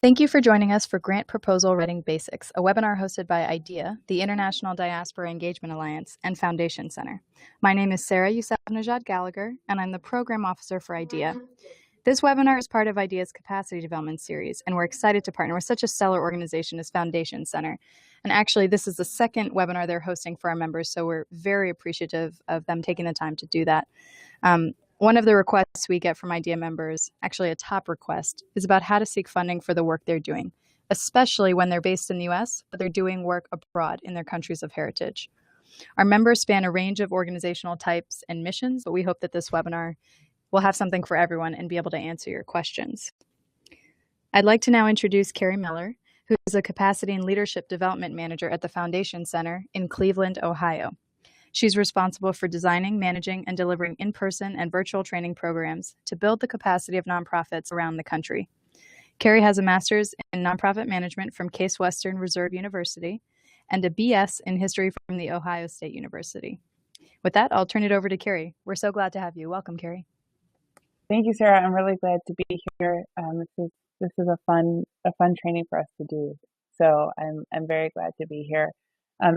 Thank you for joining us for Grant Proposal Writing Basics, a webinar hosted by IDEA, the International Diaspora Engagement Alliance, and Foundation Center. My name is Sarah Yousafzadeh Gallagher, and I'm the Program Officer for IDEA. This webinar is part of IDEA's Capacity Development Series, and we're excited to partner with such a stellar organization as Foundation Center. And actually, this is the second webinar they're hosting for our members, so we're very appreciative of them taking the time to do that. One of the requests we get from IDEA members, actually a top request, is about how to seek funding for the work they're doing, especially when they're based in the US, but they're doing work abroad in their countries of heritage. Our members span a range of organizational types and missions, but we hope that this webinar will have something for everyone and be able to answer your questions. I'd like to now introduce Carrie Miller, who is a Capacity and Leadership Development Manager at the Foundation Center in Cleveland, Ohio. She's responsible for designing, managing, and delivering in-person and virtual training programs to build the capacity of nonprofits around the country. Carrie has a master's in nonprofit management from Case Western Reserve University and a BS in history from The Ohio State University. With that, I'll turn it over to Carrie. We're so glad to have you. Welcome, Carrie. Thank you, Sarah. I'm really glad to be here. This is a fun training for us to do. So I'm very glad to be here.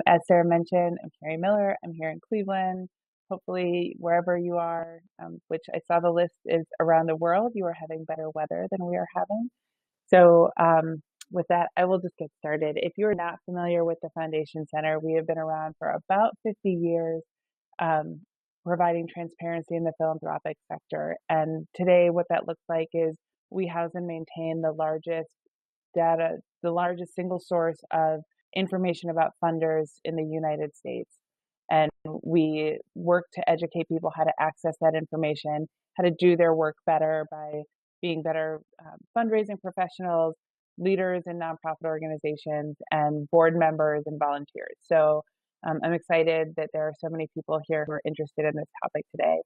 As Sarah mentioned, I'm Carrie Miller. I'm here in Cleveland. Hopefully, wherever you are, which I saw the list is around the world, you are having better weather than we are having. So with that, I will just get started. If you're not familiar with the Foundation Center, we have been around for about 50 years, providing transparency in the philanthropic sector. And today, what that looks like is we house and maintain the largest single source of information about funders in the United States. And we work to educate people how to access that information, how to do their work better by being better fundraising professionals, leaders in nonprofit organizations, and board members and volunteers. So I'm excited that there are so many people here who are interested in this topic today.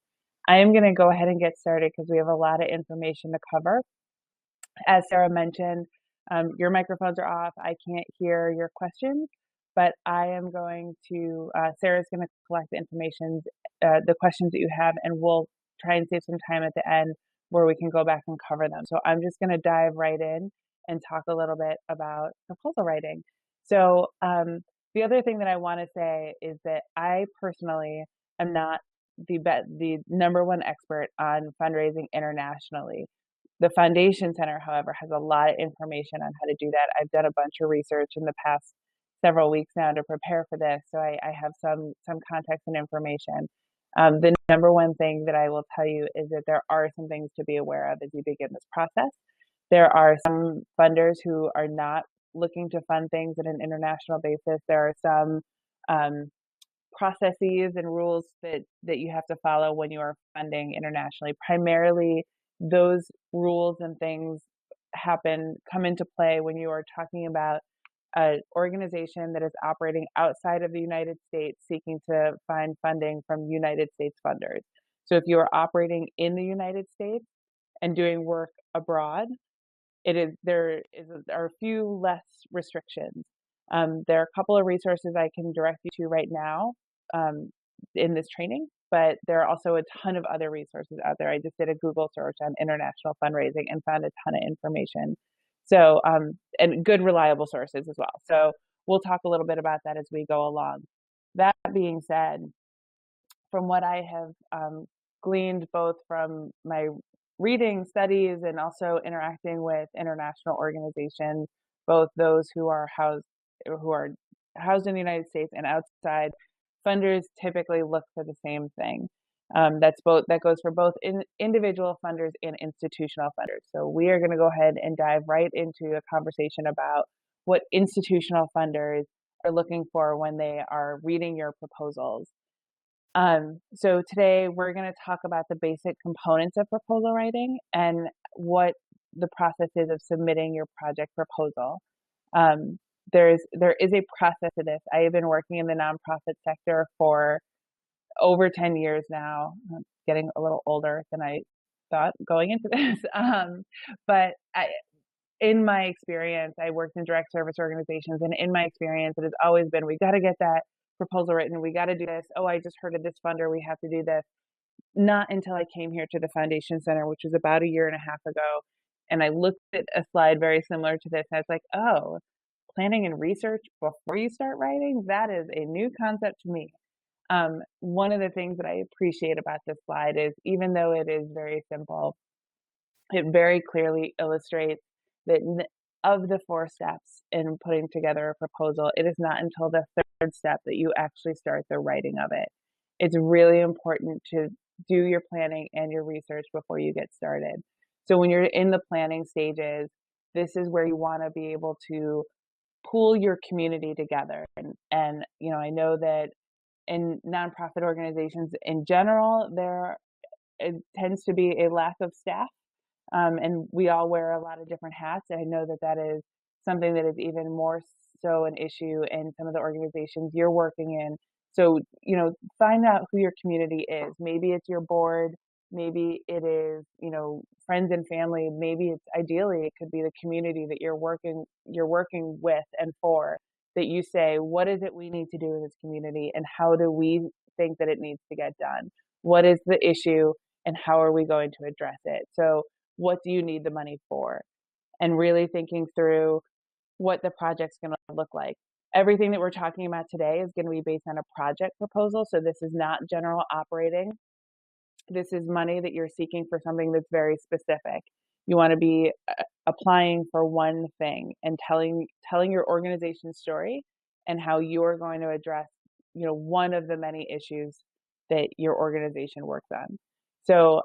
I am going to go ahead and get started because we have a lot of information to cover. As Sarah mentioned, your microphones are off. I can't hear your questions, but I am going to, Sarah's going to collect the information, the questions that you have, and we'll try and save some time at the end where we can go back and cover them. So I'm just going to dive right in and talk a little bit about proposal writing. So the other thing that I want to say is that I personally am not the number one expert on fundraising internationally. The Foundation Center, however, has a lot of information on how to do that. I've done a bunch of research in the past several weeks now to prepare for this, so I have some context and information. The number one thing that I will tell you is that there are some things to be aware of as you begin this process. There are some funders who are not looking to fund things at an international basis. There are some processes and rules that you have to follow when you are funding internationally. Primarily, those rules and things come into play when you are talking about an organization that is operating outside of the United States seeking to find funding from United States funders. So if you are operating in the United States and doing work abroad, there are a few less restrictions. There are a couple of resources I can direct you to right now in this training, but there are also a ton of other resources out there. I just did a Google search on international fundraising and found a ton of information. So, and good reliable sources as well. So we'll talk a little bit about that as we go along. That being said, from what I have gleaned both from my reading studies and also interacting with international organizations, both those who are housed in the United States and outside, funders typically look for the same thing. That goes for both individual funders and institutional funders. So we are going to go ahead and dive right into a conversation about what institutional funders are looking for when they are reading your proposals. So today we're going to talk about the basic components of proposal writing and what the process is of submitting your project proposal. There is a process to this. I have been working in the nonprofit sector for over 10 years now. I'm getting a little older than I thought going into this. But in my experience, I worked in direct service organizations, and in my experience, it has always been, we got to get that proposal written. We got to do this. Oh, I just heard of this funder. We have to do this. Not until I came here to the Foundation Center, which was about a year and a half ago, And I looked at a slide very similar to this, and I was like, oh, planning and research before you start writing, that is a new concept to me. One of the things that I appreciate about this slide is, even though it is very simple, it very clearly illustrates that of the 4 steps in putting together a proposal, it is not until the 3rd step that you actually start the writing of it. It's really important to do your planning and your research before you get started. So when you're in the planning stages, this is where you want to be able to pull your community together. And I know that in nonprofit organizations in general, it tends to be a lack of staff, and we all wear a lot of different hats. And I know that that is something that is even more so an issue in some of the organizations you're working in. So, find out who your community is. Maybe it's your board. Maybe it is, friends and family. Maybe it's, ideally, it could be the community that you're working with and for, that you say, what is it we need to do in this community, and how do we think that it needs to get done? What is the issue, and how are we going to address it? So what do you need the money for? And really thinking through what the project's going to look like. Everything that we're talking about today is going to be based on a project proposal. So this is not general operating. This is money that you're seeking for something that's very specific. You want to be applying for one thing and telling your organization's story and how you're going to address, one of the many issues that your organization works on. So,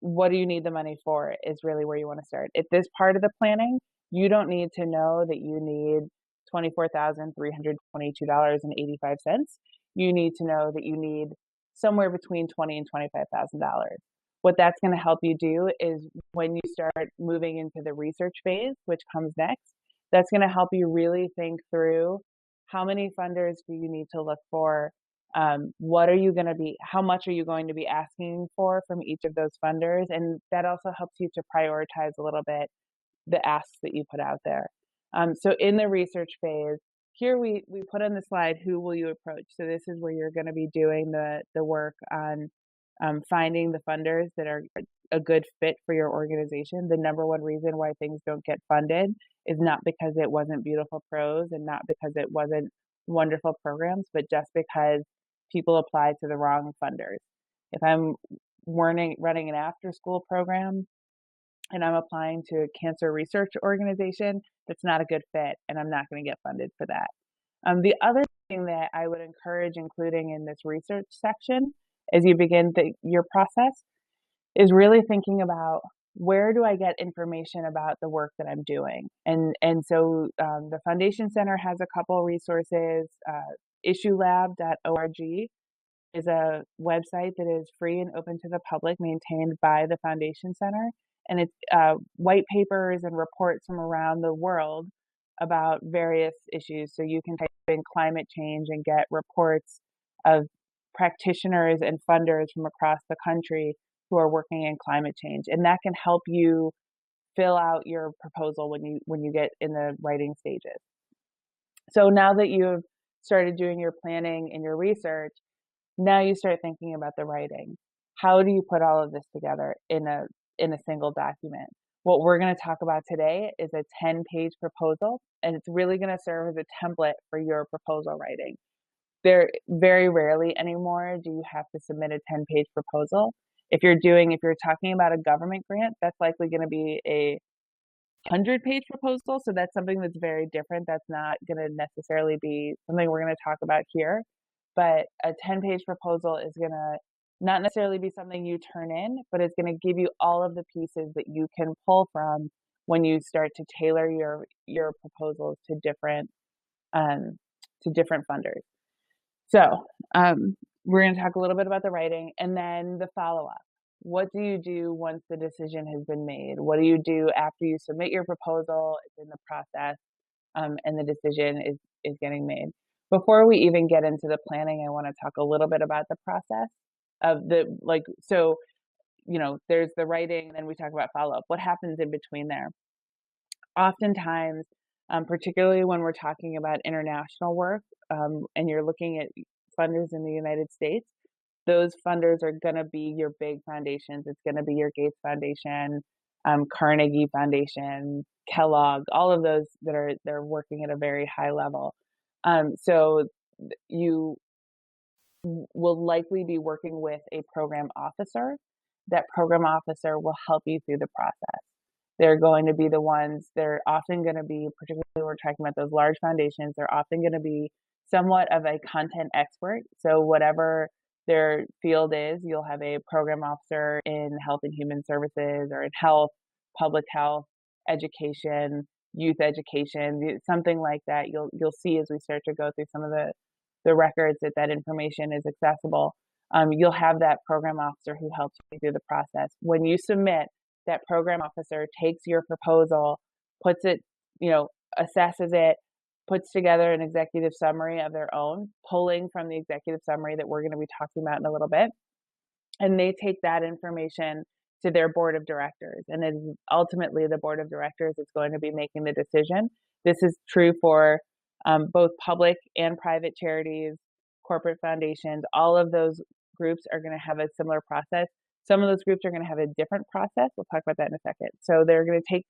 what do you need the money for is really where you want to start. At this part of the planning, you don't need to know that you need $24,322.85. You need to know that you need somewhere between $20,000 and $25,000. What that's going to help you do is, when you start moving into the research phase, which comes next, that's going to help you really think through how many funders do you need to look for. What are you going to be, how much are you going to be asking for from each of those funders? And that also helps you to prioritize a little bit the asks that you put out there. So in the research phase, here we put on the slide, who will you approach? So this is where you're going to be doing the work on finding the funders that are a good fit for your organization. The number one reason why things don't get funded is not because it wasn't beautiful prose and not because it wasn't wonderful programs, but just because people apply to the wrong funders. If I'm running an after-school program and I'm applying to a cancer research organization, that's not a good fit, and I'm not going to get funded for that. The other thing that I would encourage including in this research section as you begin your process is really thinking about, where do I get information about the work that I'm doing? And so the Foundation Center has a couple resources. Issuelab.org is a website that is free and open to the public, maintained by the Foundation Center. And it's white papers and reports from around the world about various issues. So you can type in climate change and get reports of practitioners and funders from across the country who are working in climate change. And that can help you fill out your proposal when you get in the writing stages. So now that you've started doing your planning and your research, now you start thinking about the writing. How do you put all of this together in a single document? What we're going to talk about today is a 10-page proposal, and it's really going to serve as a template for your proposal writing. There very rarely anymore do you have to submit a 10-page proposal. If you're talking about a government grant, that's likely going to be a 100-page proposal. So that's something that's very different. That's not going to necessarily be something we're going to talk about here. But a 10-page proposal is going to not necessarily be something you turn in, but it's going to give you all of the pieces that you can pull from when you start to tailor your proposals to different funders. So we're going to talk a little bit about the writing, and then the follow-up. What do you do once the decision has been made? What do you do after you submit your proposal? It's in the process, and the decision is getting made. Before we even get into the planning, I want to talk a little bit about the process of there's the writing, and then we talk about follow-up. What happens in between there? Oftentimes, particularly when we're talking about international work, and you're looking at funders in the United States, those funders are going to be your big foundations. It's going to be your Gates Foundation, Carnegie Foundation, Kellogg, all of those they're working at a very high level. So you will likely be working with a program officer. That program officer will help you through the process. They're going to be the ones, they're often going to be, particularly when we're talking about those large foundations, they're often going to be somewhat of a content expert. So whatever their field is, you'll have a program officer in health and human services, or in health, public health, education, youth education, something like that. You'll see as we start to go through some of the records that information is accessible. You'll have that program officer who helps you through the process. When you submit, that program officer takes your proposal, puts it, assesses it, puts together an executive summary of their own, pulling from the executive summary that we're going to be talking about in a little bit. And they take that information to their board of directors. And then ultimately the board of directors is going to be making the decision. This is true for both public and private charities, corporate foundations. All of those groups are going to have a similar process. Some of those groups are going to have a different process. We'll talk about that in a second. So they're going to take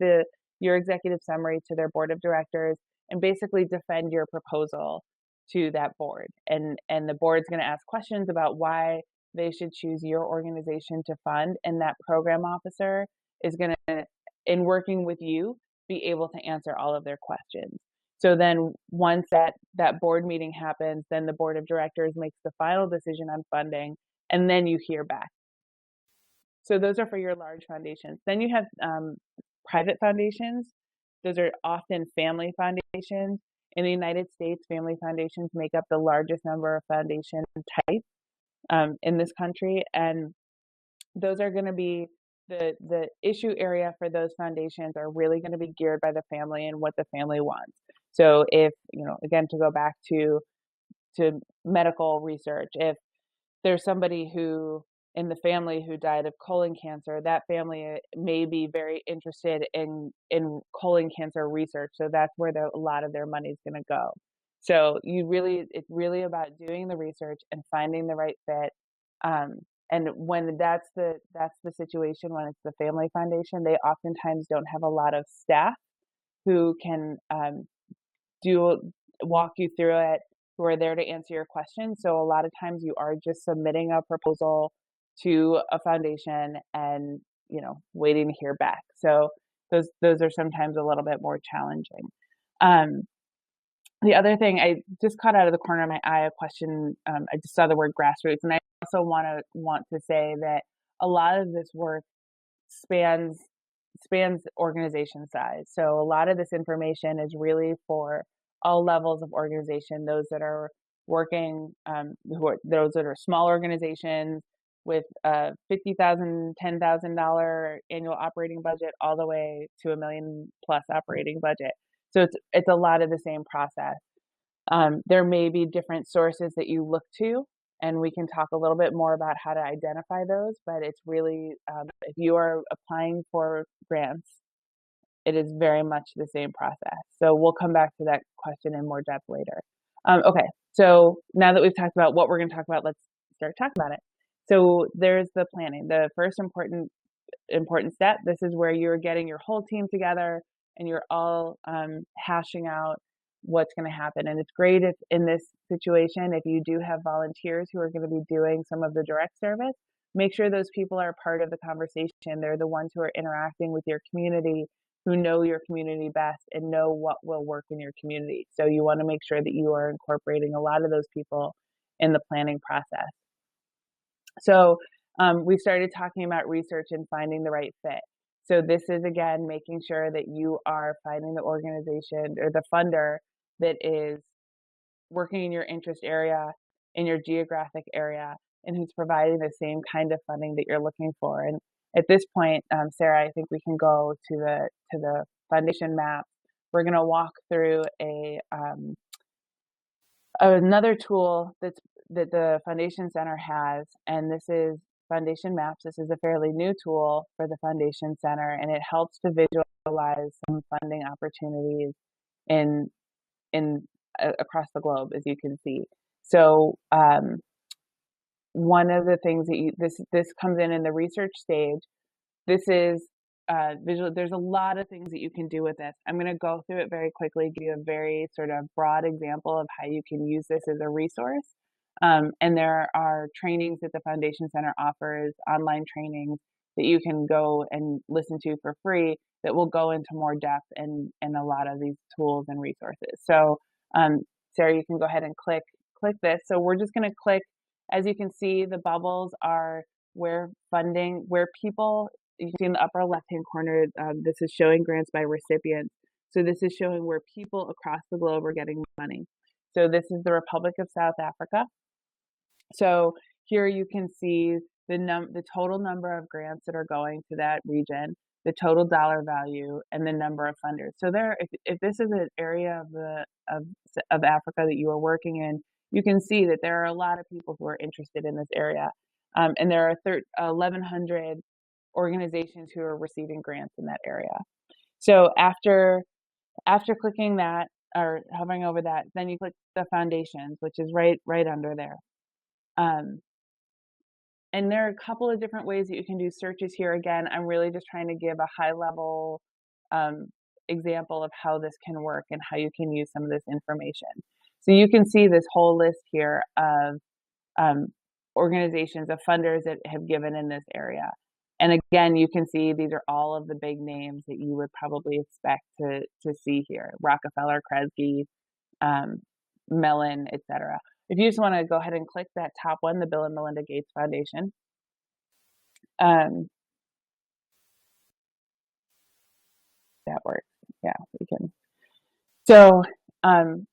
your executive summary to their board of directors and basically defend your proposal to that board. And the board's going to ask questions about why they should choose your organization to fund. And that program officer is going to, in working with you, be able to answer all of their questions. So then once that board meeting happens, then the board of directors makes the final decision on funding, and then you hear back. So those are for your large foundations. Then you have private foundations. Those are often family foundations. In the United States, family foundations make up the largest number of foundation types in this country. And those are going to be the issue area for those foundations are really going to be geared by the family and what the family wants. So if, again, to go back to medical research, if there's somebody who in the family who died of colon cancer, that family may be very interested in colon cancer research. So that's where a lot of their money is going to go. So it's really about doing the research and finding the right fit. And when that's the situation, when it's the family foundation, they oftentimes don't have a lot of staff who can walk you through it, who are there to answer your questions. So a lot of times you are just submitting a proposal to a foundation and, waiting to hear back. So those are sometimes a little bit more challenging. The other thing, I just caught out of the corner of my eye a question. I just saw the word grassroots, and I also want to say that a lot of this work spans organization size. So a lot of this information is really for all levels of organization, those that are working, those that are small organizations with a $50,000, $10,000 annual operating budget, all the way to $1 million+ operating budget. So it's a lot of the same process. There may be different sources that you look to, and we can talk a little bit more about how to identify those, but it's really, if you are applying for grants, it is very much the same process. So we'll come back to that question in more depth later. Okay, so now that we've talked about what we're going to talk about, let's start talking about it. So there's the planning, the first important step. This is where you're getting your whole team together and you're all hashing out what's going to happen. And it's great if in this situation, if you do have volunteers who are going to be doing some of the direct service, make sure those people are part of the conversation. They're the ones who are interacting with your community, who know your community best and know what will work in your community. So you want to make sure that you are incorporating a lot of those people in the planning process. So we started talking about research and finding the right fit. So this is, again, making sure that you are finding the organization or the funder that is working in your interest area, in your geographic area, and who's providing the same kind of funding that you're looking for. And at this point, Sarah, I think we can go to the foundation map. We're going to walk through another tool that the Foundation Center has, and this is Foundation Maps. This is a fairly new tool for the Foundation Center, and it helps to visualize some funding opportunities in across the globe, as you can see. So one of the things that this comes in the research stage. This is visual. There's a lot of things that you can do with this. I'm going to go through it very quickly, give you a very sort of broad example of how you can use this as a resource. And there are trainings that the Foundation Center offers, online trainings that you can go and listen to for free that will go into more depth in a lot of these tools and resources. So Sarah, you can go ahead and click this. So we're just going to click. As you can see, the bubbles are where funding, where people, you can see in the upper left-hand corner, this is showing grants by recipients. So this is showing where people across the globe are getting money. So this is the Republic of South Africa. So here you can see the total number of grants that are going to that region, the total dollar value, and the number of funders. So there, if this is an area of Africa that you are working in, you can see that there are a lot of people who are interested in this area. And there are 1,100 organizations who are receiving grants in that area. So after clicking that or hovering over that, then you click the foundations, which is right under there. And there are a couple of different ways that you can do searches here. Again, I'm really just trying to give a high level example of how this can work and how you can use some of this information. So you can see this whole list here of organizations, of funders that have given in this area. And again, you can see these are all of the big names that you would probably expect to see here: Rockefeller, Kresge, Mellon, etc. If you just want to go ahead and click that top one, the Bill and Melinda Gates Foundation. That works. Yeah, we can. So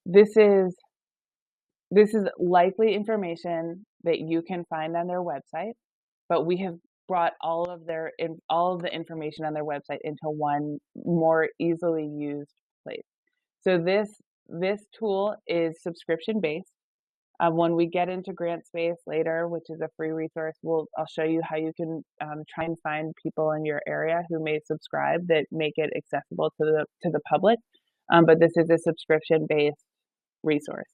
this is likely information that you can find on their website, but we have brought all of the information on their website into one more easily used place. So this tool is subscription based. When we get into GrantSpace later, which is a free resource, I'll show you how you can try and find people in your area who may subscribe that make it accessible to the public. But this is a subscription-based resource.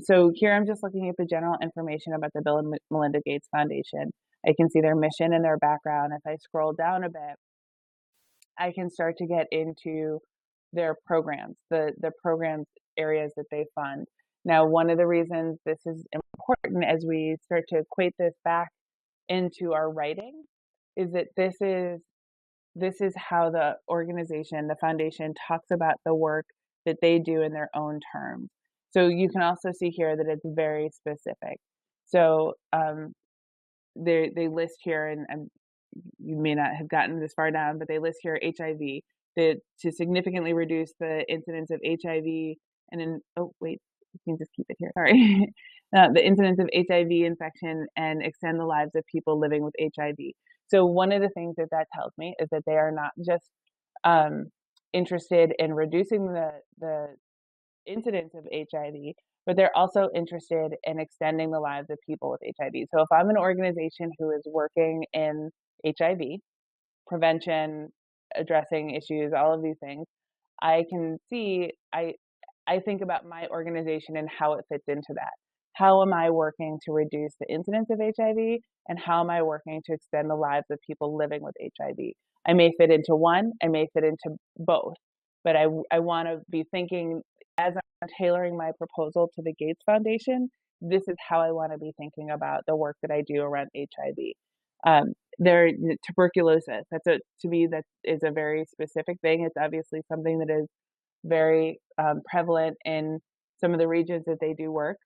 So here I'm just looking at the general information about the Bill and Melinda Gates Foundation. I can see their mission and their background. If I scroll down a bit, I can start to get into their programs, the programs areas that they fund. Now, one of the reasons this is important as we start to equate this back into our writing is that this is how the organization, the foundation, talks about the work that they do in their own terms. So you can also see here that it's very specific. So they list here, and you may not have gotten this far down, but they list here HIV, to significantly reduce the incidence of HIV oh wait, you can just keep it here, sorry. The incidence of HIV infection and extend the lives of people living with HIV. So one of the things that tells me is that they are not just interested in reducing the incidence of HIV, but they're also interested in extending the lives of people with HIV. So if I'm an organization who is working in HIV, prevention, addressing issues, all of these things, I can see, I think about my organization and how it fits into that. How am I working to reduce the incidence of HIV, and how am I working to extend the lives of people living with HIV? I may fit into one, I may fit into both, but I want to be thinking, as I'm tailoring my proposal to the Gates Foundation, this is how I want to be thinking about the work that I do around HIV. Tuberculosis, to me, that is a very specific thing. It's obviously something that is very prevalent in some of the regions that they do work.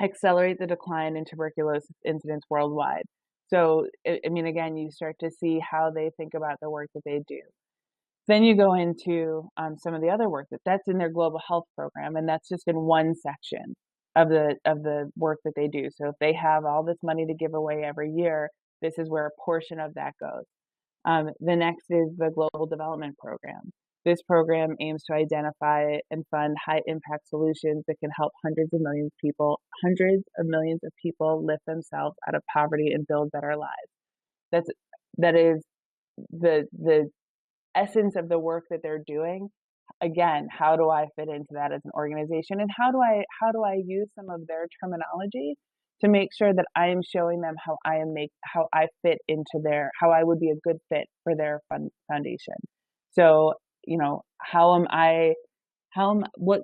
Accelerate the decline in tuberculosis incidence worldwide. So, I mean, again, you start to see how they think about the work that they do. Then you go into some of the other work that's in their global health program, and that's just in one section of the work that they do. So if they have all this money to give away every year, this is where a portion of that goes. The next is the Global Development Program. This program aims to identify and fund high impact solutions that can help hundreds of millions of people lift themselves out of poverty and build better lives. That is the essence of the work that they're doing. Again, how do I fit into that as an organization, and how do I use some of their terminology to make sure that I am showing them how I fit into how I would be a good fit for their foundation. So, what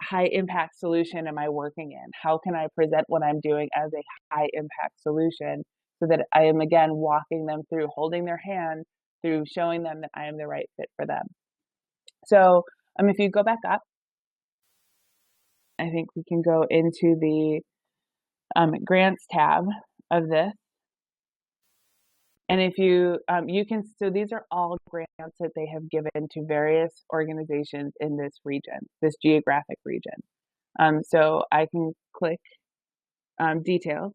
high impact solution am I working in? How can I present what I'm doing as a high impact solution so that I am, again, walking them through, holding their hand through, showing them that I am the right fit for them. So if you go back up, I think we can go into the grants tab of this. And if you so these are all grants that they have given to various organizations in this region, this geographic region. So I can click details,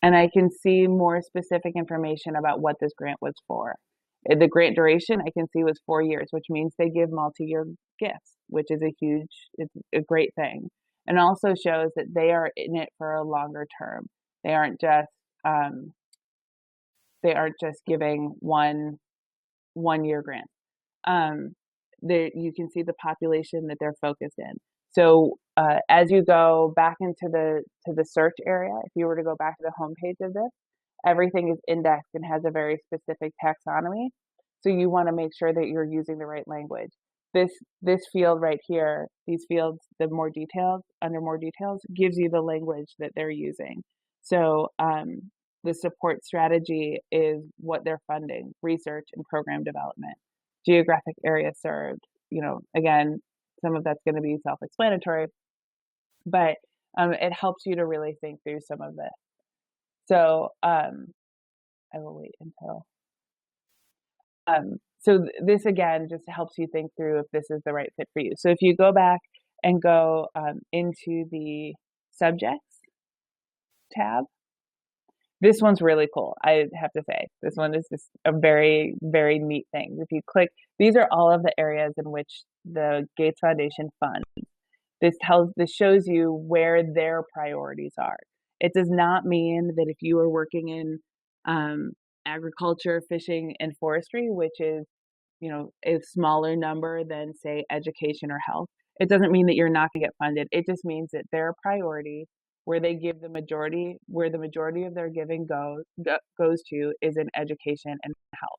and I can see more specific information about what this grant was for. The grant duration I can see was 4 years, which means they give multi-year gifts, which is it's a great thing. And also shows that they are in it for a longer term. They aren't just giving one year grant. You can see the population that they're focused in. So as you go back into the search area, if you were to go back to the homepage of this, everything is indexed and has a very specific taxonomy. So you want to make sure that you're using the right language. This field right here, these fields, the more details, under more details, gives you the language that they're using. So the support strategy is what they're funding: research and program development, geographic area served. Again, some of that's going to be self-explanatory, but it helps you to really think through some of this. So I will wait until. So this, again, just helps you think through if this is the right fit for you. So if you go back and go into the subjects tab, this one's really cool. I have to say, this one is just a very, very neat thing. If you click, these are all of the areas in which the Gates Foundation funds. This shows you where their priorities are. It does not mean that if you are working in agriculture, fishing, and forestry, which is a smaller number than, say, education or health, it doesn't mean that you're not going to get funded. It just means that their priority, where the majority of their giving goes to, is in education and health.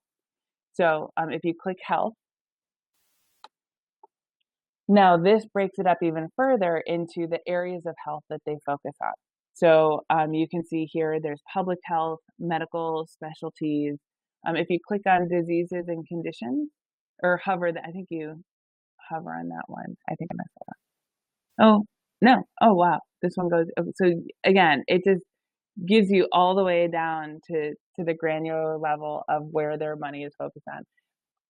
So if you click health, now this breaks it up even further into the areas of health that they focus on. So you can see here there's public health, medical specialties. If you click on diseases and conditions, or hover, I think you hover on that one. I think I messed it up. Oh, no. Oh, wow. This one goes. So again, it just gives you all the way down to the granular level of where their money is focused on.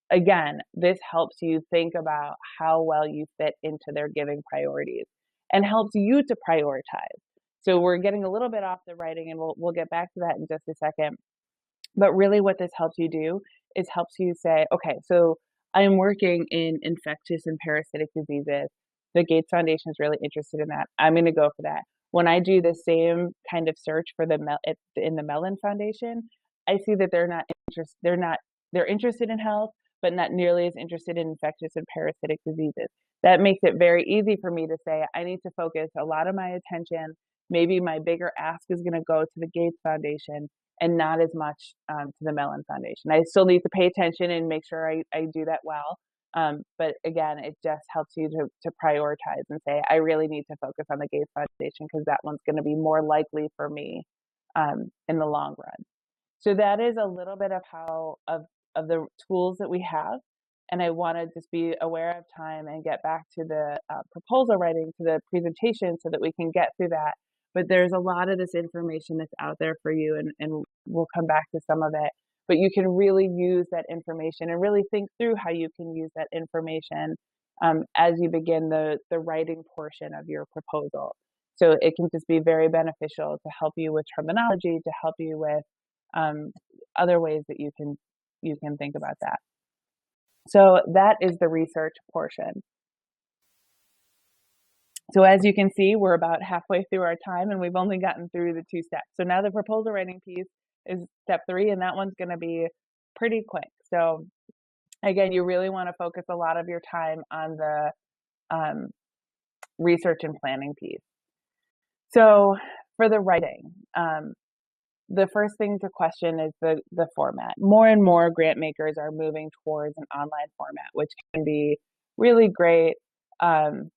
Again, this helps you think about how well you fit into their giving priorities and helps you to prioritize. So we're getting a little bit off the writing, and we'll get back to that in just a second. But really what this helps you do is helps you say, okay, so I'm working in infectious and parasitic diseases. The Gates Foundation is really interested in that. I'm going to go for that. When I do the same kind of search for in the Mellon Foundation, I see that they're interested in health, but not nearly as interested in infectious and parasitic diseases. That makes it very easy for me to say, I need to focus a lot of my attention. Maybe my bigger ask is going to go to the Gates Foundation and not as much to the Mellon Foundation. I still need to pay attention and make sure I do that well. But again, it just helps you to prioritize and say, I really need to focus on the Gates Foundation because that one's going to be more likely for me in the long run. So that is a little bit of the tools that we have. And I want to just be aware of time and get back to the proposal writing, to the presentation, so that we can get through that. But there's a lot of this information that's out there for you, and we'll come back to some of it. But you can really use that information and really think through how you can use that information as you begin the writing portion of your proposal. So it can just be very beneficial to help you with terminology, to help you with other ways that you can think about that. So that is the research portion. So as you can see, we're about halfway through our time, and we've only gotten through the 2 steps. So now the proposal writing piece is step 3, and that one's going to be pretty quick. So again, you really want to focus a lot of your time on research and planning piece. So for the writing, the first thing to question is the format. More and more grant makers are moving towards an online format, which can be really great, and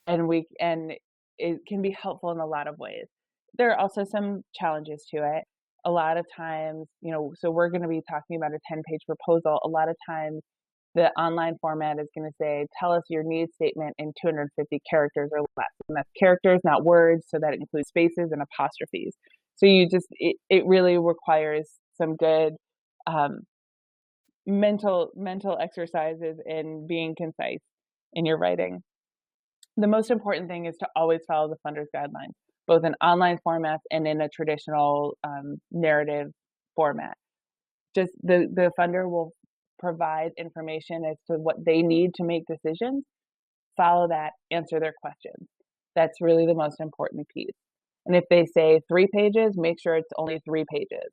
it can be helpful in a lot of ways. There are also some challenges to it. A lot of times, so we're going to be talking about a 10-page proposal. A lot of times, the online format is going to say, tell us your needs statement in 250 characters or less. And that's characters, not words, so that includes spaces and apostrophes. So it really requires some good mental exercises in being concise in your writing. The most important thing is to always follow the funder's guidelines, both in online formats and in a traditional narrative format. Just the funder will provide information as to what they need to make decisions, follow that, answer their questions. That's really the most important piece. And if they say 3 pages, make sure it's only 3 pages.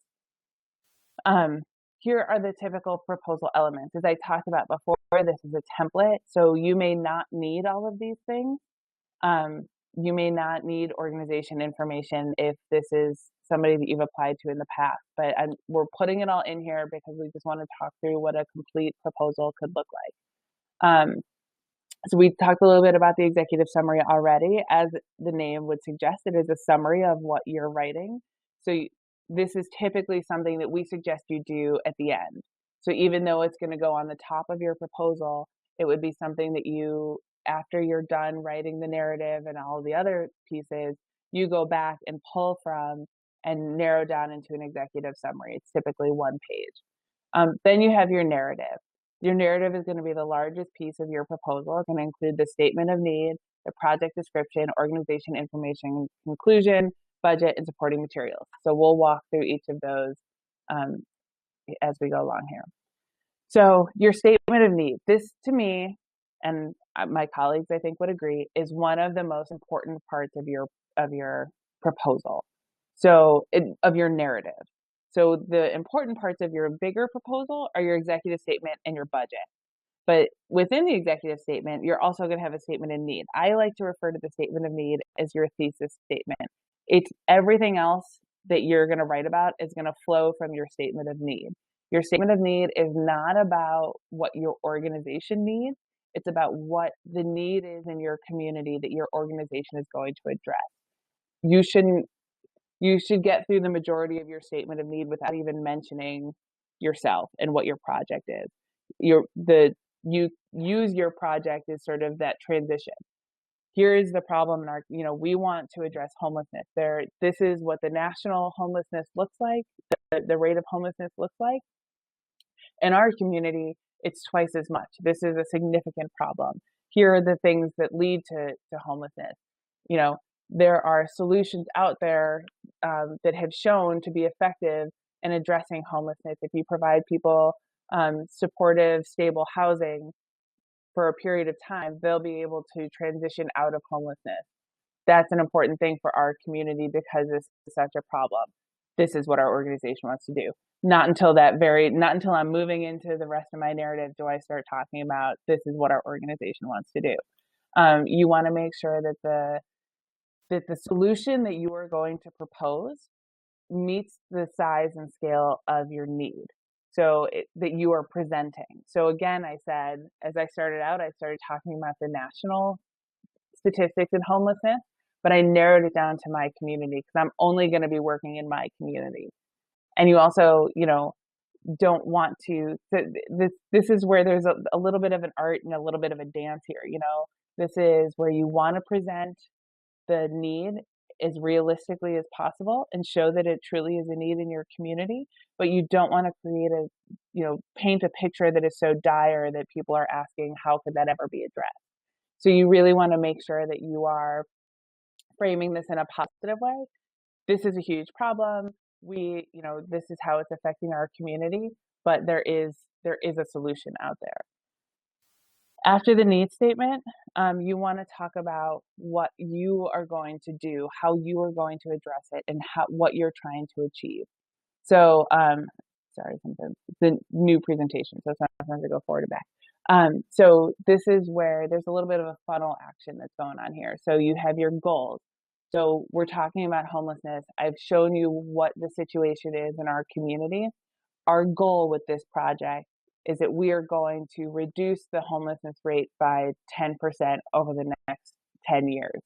Here are the typical proposal elements. As I talked about before, this is a template, so you may not need all of these things. You may not need organization information if this is somebody that you've applied to in the past, but we're putting it all in here because we just want to talk through what a complete proposal could look like. So we talked a little bit about the executive summary already. As the name would suggest, it is a summary of what you're writing. So this is typically something that we suggest you do at the end. So even though it's going to go on the top of your proposal, it would be something that you, after you're done writing the narrative and all the other pieces, you go back and pull from and narrow down into an executive summary. It's typically 1 page. Then you have your narrative. Your narrative is going to be the largest piece of your proposal. It's going to include the statement of need, the project description, organization information, conclusion, budget, and supporting materials. So we'll walk through each of those as we go along here. So your statement of need, this to me, and my colleagues I think would agree, is one of the most important parts of your proposal. So of your narrative. So the important parts of your bigger proposal are your executive statement and your budget. But within the executive statement, you're also going to have a statement of need. I like to refer to the statement of need as your thesis statement. It's everything else that you're going to write about is going to flow from your statement of need. Your statement of need is not about what your organization needs. It's about what the need is in your community that your organization is going to address. You should get through the majority of your statement of need without even mentioning yourself and what your project is. You use your project as sort of that transition. Here is the problem in our, we want to address homelessness. This is what the national homelessness looks like, the rate of homelessness looks like. In our community, it's twice as much. This is a significant problem. Here are the things that lead to homelessness. There are solutions out there that have shown to be effective in addressing homelessness. If you provide people supportive, stable housing for a period of time, they'll be able to transition out of homelessness. That's an important thing for our community because this is such a problem. This is what our organization wants to do. Not until I'm moving into the rest of my narrative do I start talking about this is what our organization wants to do. You want to make sure that the solution that you are going to propose meets the size and scale of your need. So that you are presenting. So again, as I started talking about the national statistics in homelessness, but I narrowed it down to my community because I'm only going to be working in my community. And you also, don't want to, this is where there's a little bit of an art and a little bit of a dance here. This is where you want to present the need as realistically as possible and show that it truly is a need in your community, but you don't want to paint a picture that is so dire that people are asking, how could that ever be addressed? So you really want to make sure that you are framing this in a positive way. This is a huge problem. This is how it's affecting our community, but there is a solution out there. After the need statement, you want to talk about what you are going to do, how you are going to address it, and what you're trying to achieve. So, sorry, sometimes it's a new presentation, so sometimes I go forward and back. So this is where there's a little bit of a funnel action that's going on here. So you have your goals. So we're talking about homelessness. I've shown you what the situation is in our community. Our goal with this project is that we are going to reduce the homelessness rate by 10% over the next 10 years.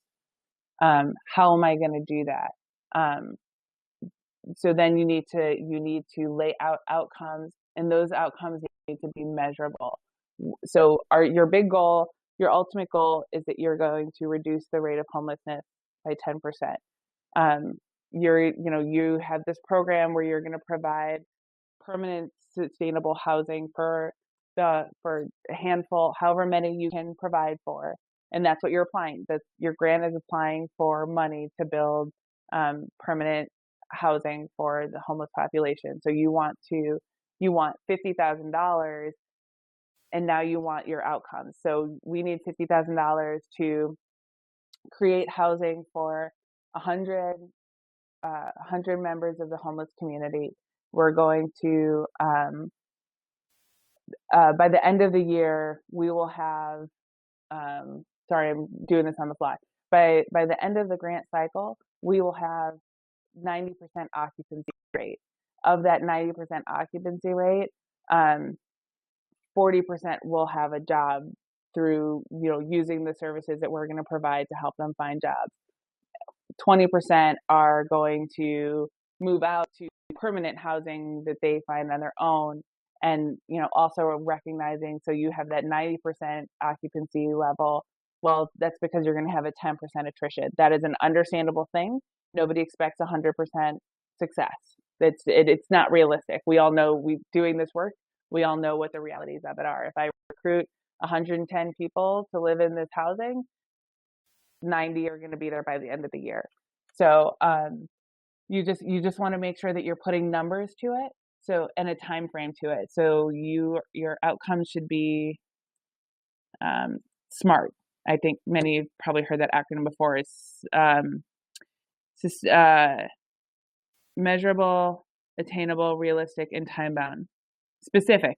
How am I going to do that? So then you need to lay out outcomes, and those outcomes need to be measurable. So your big goal, your ultimate goal is that you're going to reduce the rate of homelessness by 10%. You have this program where you're going to provide permanent sustainable housing for a handful, however many you can provide for. And that's what you're applying. Your grant is applying for money to build permanent housing for the homeless population. So you want $50,000, and now you want your outcomes. So we need $50,000 to create housing for 100 members of the homeless community. We're going to by the end of the year, we will have. Sorry, I'm doing this on the fly. By the end of the grant cycle, we will have 90% occupancy rate. Of that 90% occupancy rate, 40% will have a job through using the services that we're going to provide to help them find jobs. 20% are going to move out to permanent housing that they find on their own. And also recognizing, so you have that 90% occupancy level. Well, that's because you're going to have a 10% attrition. That is an understandable thing. Nobody expects 100% success. It's not realistic. We all know, doing this work, we all know what the realities of it are. If I recruit 110 people to live in this housing, 90 are going to be there by the end of the year. So you just want to make sure that you're putting numbers to it, so, and a time frame to it. So your outcomes should be SMART. I think many have probably heard that acronym before. It's measurable, attainable, realistic, and time bound. Specific,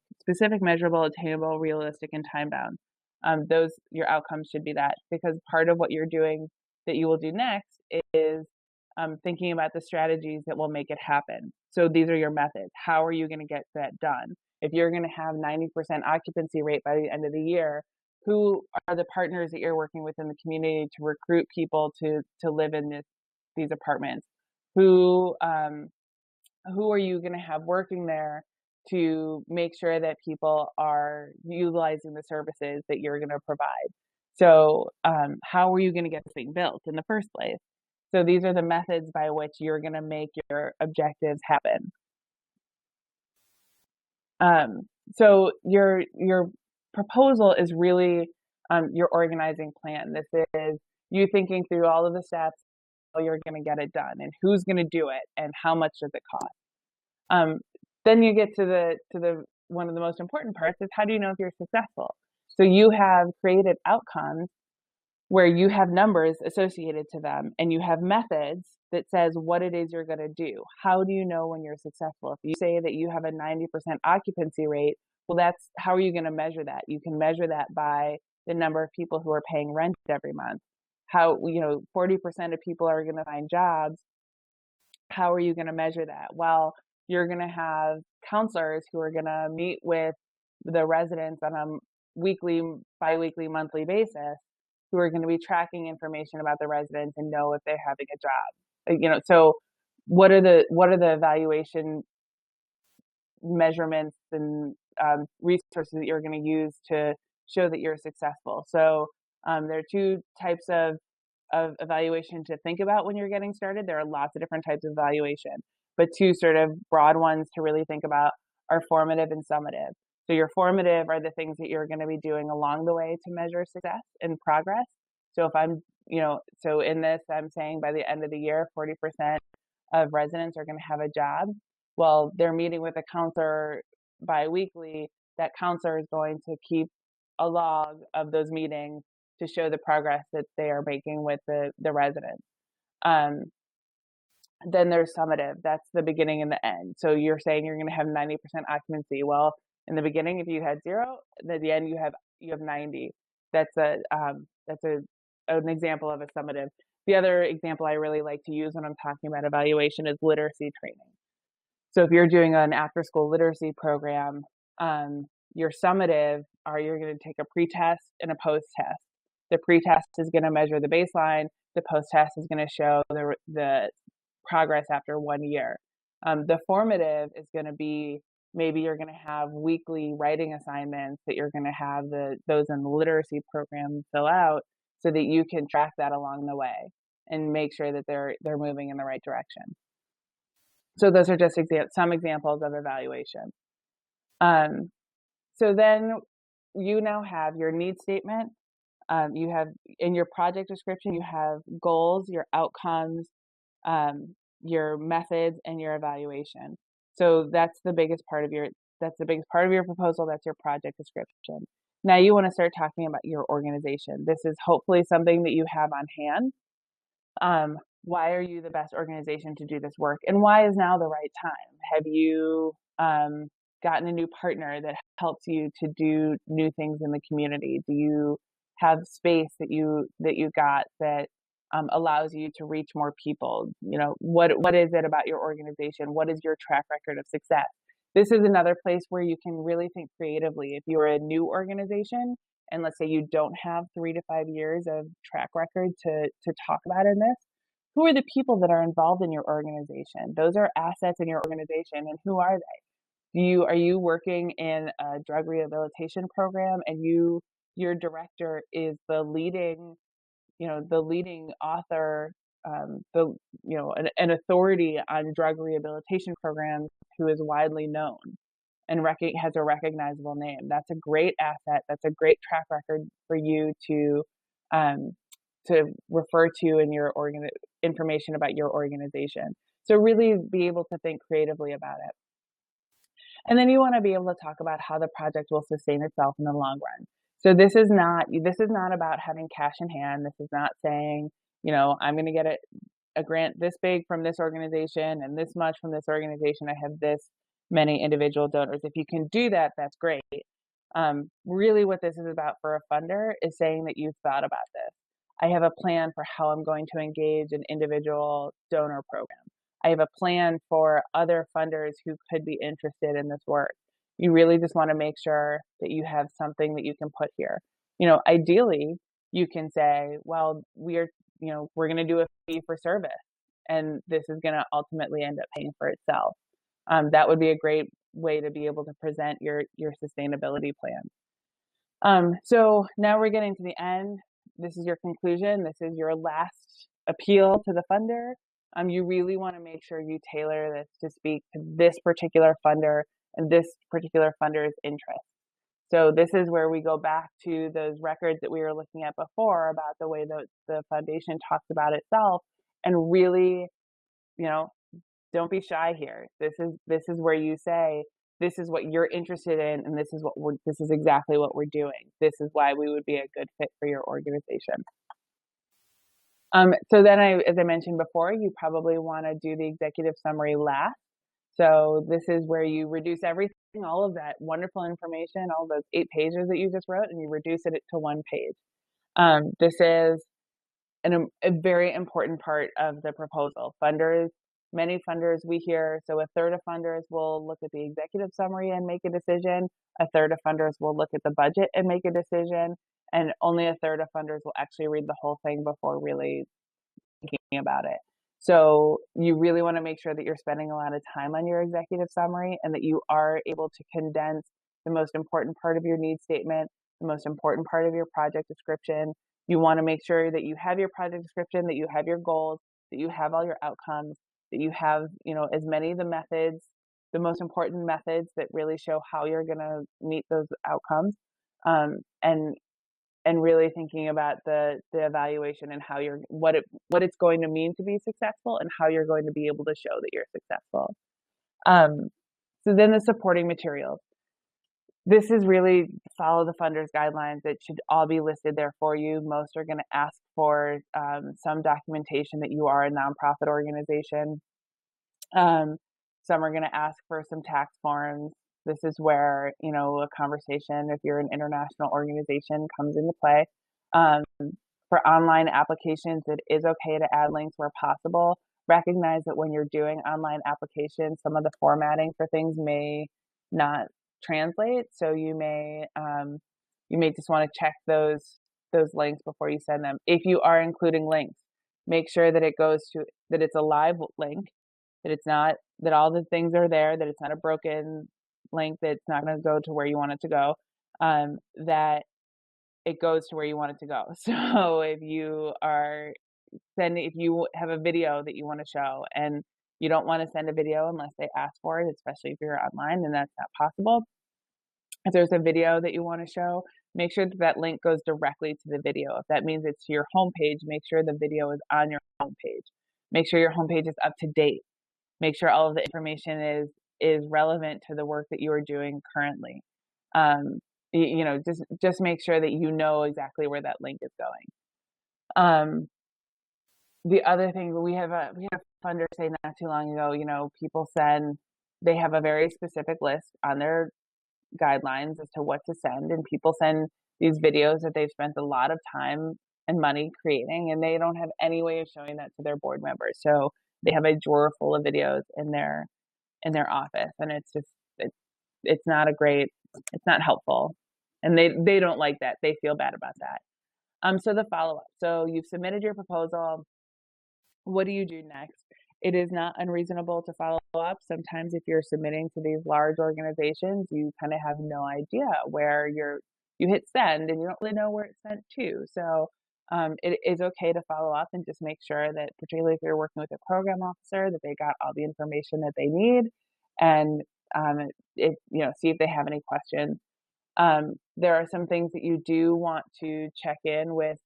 measurable, attainable, realistic, and time bound. Your outcomes should be that, because part of what you're doing that you will do next is thinking about the strategies that will make it happen. So these are your methods. How are you going to get that done? If you're going to have 90% occupancy rate by the end of the year, who are the partners that you're working with in the community to recruit people to live in these apartments? Who are you going to have working there to make sure that people are utilizing the services that you're going to provide? So how are you going to get this thing built in the first place? So these are the methods by which you're going to make your objectives happen. So your proposal is really your organizing plan. This is you thinking through all of the steps, how you're going to get it done, and who's going to do it, and how much does it cost. Then you get to the one of the most important parts is, how do you know if you're successful? So you have created outcomes where you have numbers associated to them, and you have methods that says what it is you're going to do. How do you know when you're successful? If you say that you have a 90% occupancy rate, well, how are you going to measure that? You can measure that by the number of people who are paying rent every month. 40% of people are going to find jobs. How are you going to measure that? Well, you're going to have counselors who are going to meet with the residents on a weekly, biweekly, monthly basis, who are going to be tracking information about the residents and know if they're having a job. So what are the evaluation measurements and resources that you're going to use to show that you're successful? So there are two types of evaluation to think about when you're getting started. There are lots of different types of evaluation, but two sort of broad ones to really think about are formative and summative. So your formative are the things that you're going to be doing along the way to measure success and progress. So if so in this, I'm saying by the end of the year, 40% of residents are going to have a job. Well, they're meeting with a counselor bi-weekly. That counselor is going to keep a log of those meetings to show the progress that they are making with the residents. Then there's summative. That's the beginning and the end. So you're saying you're going to have 90% occupancy. Well, In the beginning, if you had 0, and at the end you have 90. That's an example of a summative. The other example I really like to use when I'm talking about evaluation is literacy training. So if you're doing an after-school literacy program, your summative you're going to take a pre-test and a post-test. The pre-test is going to measure the baseline. The post-test is going to show the progress after 1 year. The formative is going to be, maybe you're going to have weekly writing assignments that you're going to have those in the literacy program fill out, so that you can track that along the way and make sure that they're moving in the right direction. So those are just some examples of evaluation. So then you now have your need statement. You have, in your project description, you have goals, your outcomes, your methods, and your evaluation. So that's the biggest part of your proposal. That's your project description. Now you want to start talking about your organization. This is hopefully something that you have on hand. Why are you the best organization to do this work? And why is now the right time? Have you gotten a new partner that helps you to do new things in the community? Do you have space that you got that allows you to reach more people? What is it about your organization? What is your track record of success? This is another place where you can really think creatively. If you're a new organization, and let's say you don't have 3 to 5 years of track record to talk about in this, who are the people that are involved in your organization? Those are assets in your organization, and who are they? Are you working in a drug rehabilitation program, and your director is the leading author, an authority on drug rehabilitation programs, who is widely known and has a recognizable name? That's a great asset. That's a great track record for you to refer to in your information about your organization. So really be able to think creatively about it. And then you want to be able to talk about how the project will sustain itself in the long run. So this is not about having cash in hand. This is not saying, I'm going to get a grant this big from this organization and this much from this organization. I have this many individual donors. If you can do that, that's great. Really what this is about for a funder is saying that you've thought about this. I have a plan for how I'm going to engage an individual donor program. I have a plan for other funders who could be interested in this work. You really just want to make sure that you have something that you can put here. Ideally, you can say, well, we're going to do a fee for service, and this is going to ultimately end up paying for itself. That would be a great way to be able to present your sustainability plan. So now we're getting to the end. This is your conclusion. This is your last appeal to the funder. You really want to make sure you tailor this to speak to this particular funder and this particular funder's interest. So this is where we go back to those records that we were looking at before about the way that the foundation talks about itself, and really, don't be shy here. This is where you say, this is what you're interested in, and this is exactly what we're doing. This is why we would be a good fit for your organization. So then, as I mentioned before, you probably want to do the executive summary last. So this is where you reduce everything, all of that wonderful information, all those 8 pages that you just wrote, and you reduce it to 1 page. This is a very important part of the proposal. Many funders we hear, so a third of funders will look at the executive summary and make a decision. A third of funders will look at the budget and make a decision. And only a third of funders will actually read the whole thing before really thinking about it. So you really want to make sure that you're spending a lot of time on your executive summary, and that you are able to condense the most important part of your need statement, the most important part of your project description. You want to make sure that you have your project description, that you have your goals, that you have all your outcomes, that you have, as many of the methods, the most important methods that really show how you're going to meet those outcomes, and really thinking about the evaluation and how what it's going to mean to be successful, and how you're going to be able to show that you're successful. So then the supporting materials. This is really follow the funder's guidelines. It should all be listed there for you. Most are going to ask for some documentation that you are a nonprofit organization. Some are going to ask for some tax forms. This is where, a conversation, if you're an international organization, comes into play. Um, for online applications, it is okay to add links where possible. Recognize that when you're doing online applications, some of the formatting for things may not translate. So you may just want to check those links before you send them. If you are including links, make sure that it's a live link, that it's not, that all the things are there, that it's not a broken link, that's not going to go to where you want it to go, that it goes to where you want it to go. So if you have a video that you want to show and you don't want to send a video unless they ask for it, especially if you're online, then that's not possible. If there's a video that you want to show, make sure that link goes directly to the video. If that means it's to your homepage, make sure the video is on your homepage. Make sure your homepage is up to date. Make sure all of the information is relevant to the work that you are doing currently. Just make sure that you know exactly where that link is going. The other thing, we had a funder say not too long ago, people they have a very specific list on their guidelines as to what to send, and people send these videos that they've spent a lot of time and money creating, and they don't have any way of showing that to their board members. So they have a drawer full of videos in their office, and it's not helpful, and they don't like that. They feel bad about that. So the follow-up. So you've submitted your proposal. What do you do next? It is not unreasonable to follow up. Sometimes if you're submitting to these large organizations, you kind of have no idea where you hit send and you don't really know where it's sent to. So it is okay to follow up and just make sure that, particularly if you're working with a program officer, that they got all the information that they need, and see if they have any questions. There are some things that you do want to check in with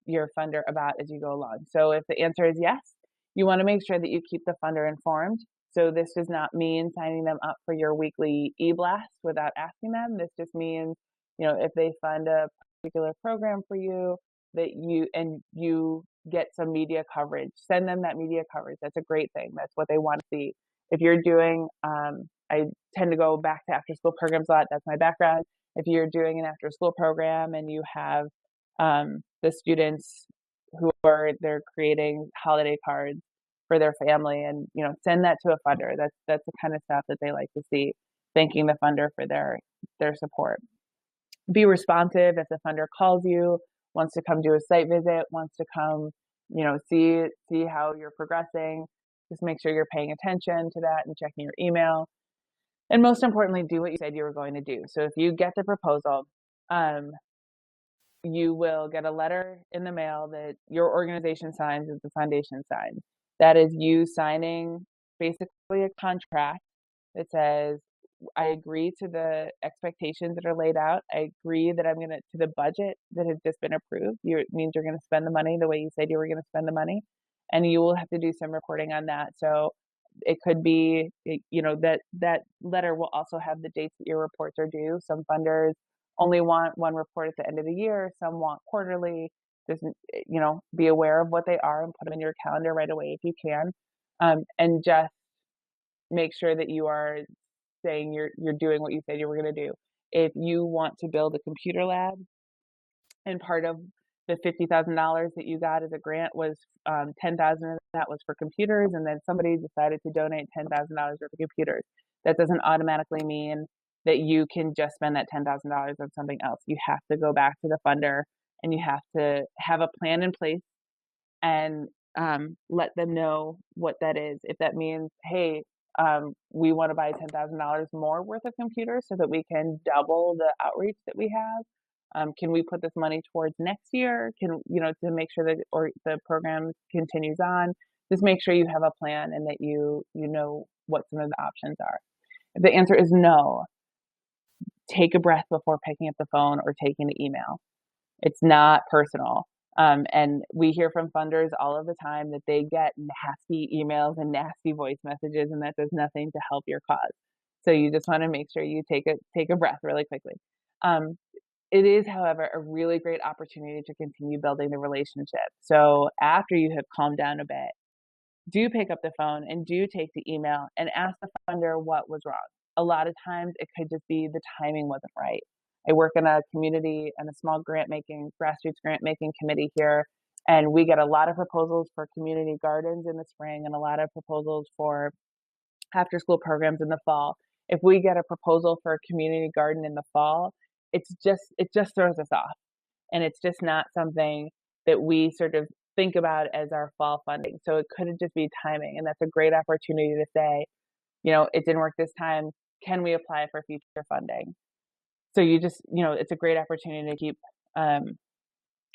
your funder about as you go along. So if the answer is yes, you want to make sure that you keep the funder informed. So this does not mean signing them up for your weekly e-blast without asking them. This just means, if they fund a particular program for you, that you get some media coverage, send them that media coverage. That's a great thing. That's what they want to see. If you're doing, I tend to go back to after school programs a lot. That's my background. If you're doing an after school program and you have the students they're creating holiday cards for their family, and send that to a funder. That's the kind of stuff that they like to see, thanking the funder for their support. Be responsive. If the funder calls you, wants to come do a site visit, wants to come see how you're progressing, just make sure you're paying attention to that and checking your email. And most importantly, do what you said you were going to do. So if you get the proposal, you will get a letter in the mail that your organization signs, as the foundation signs. That is you signing basically a contract that says, I agree to the expectations that are laid out. I agree that to the budget that has just been approved. It means you're going to spend the money the way you said you were going to spend the money. And you will have to do some reporting on that. So it could be, that letter will also have the dates that your reports are due. Some funders only want one report at the end of the year. Some want quarterly. Just, be aware of what they are and put them in your calendar right away if you can. And just make sure that you are saying you're doing what you said you were going to do. If you want to build a computer lab, and part of the $50,000 that you got as a grant was $10,000 of that was for computers, and then somebody decided to donate $10,000 worth of computers. That doesn't automatically mean that you can just spend that $10,000 on something else. You have to go back to the funder, and you have to have a plan in place and let them know what that is. If that means, hey, we want to buy $10,000 more worth of computers so that we can double the outreach that we have. Can we put this money towards next year? To make sure that the program continues on. Just make sure you have a plan and that you know what some of the options are. If the answer is no, take a breath before picking up the phone or taking the email. It's not personal. And we hear from funders all of the time that they get nasty emails and nasty voice messages, and that does nothing to help your cause. So you just want to make sure you take a breath really quickly. It is, however, a really great opportunity to continue building the relationship. So after you have calmed down a bit, do pick up the phone and do take the email and ask the funder what was wrong. a lot of times it could just be the timing wasn't right. I work in a community and a small grassroots grant making committee here, and we get a lot of proposals for community gardens in the spring and a lot of proposals for after school programs in the fall. If we get a proposal for a community garden in the fall, it just throws us off. And it's just not something that we sort of think about as our fall funding. So it could just be timing. And that's a great opportunity to say, it didn't work this time. Can we apply for future funding? So it's a great opportunity to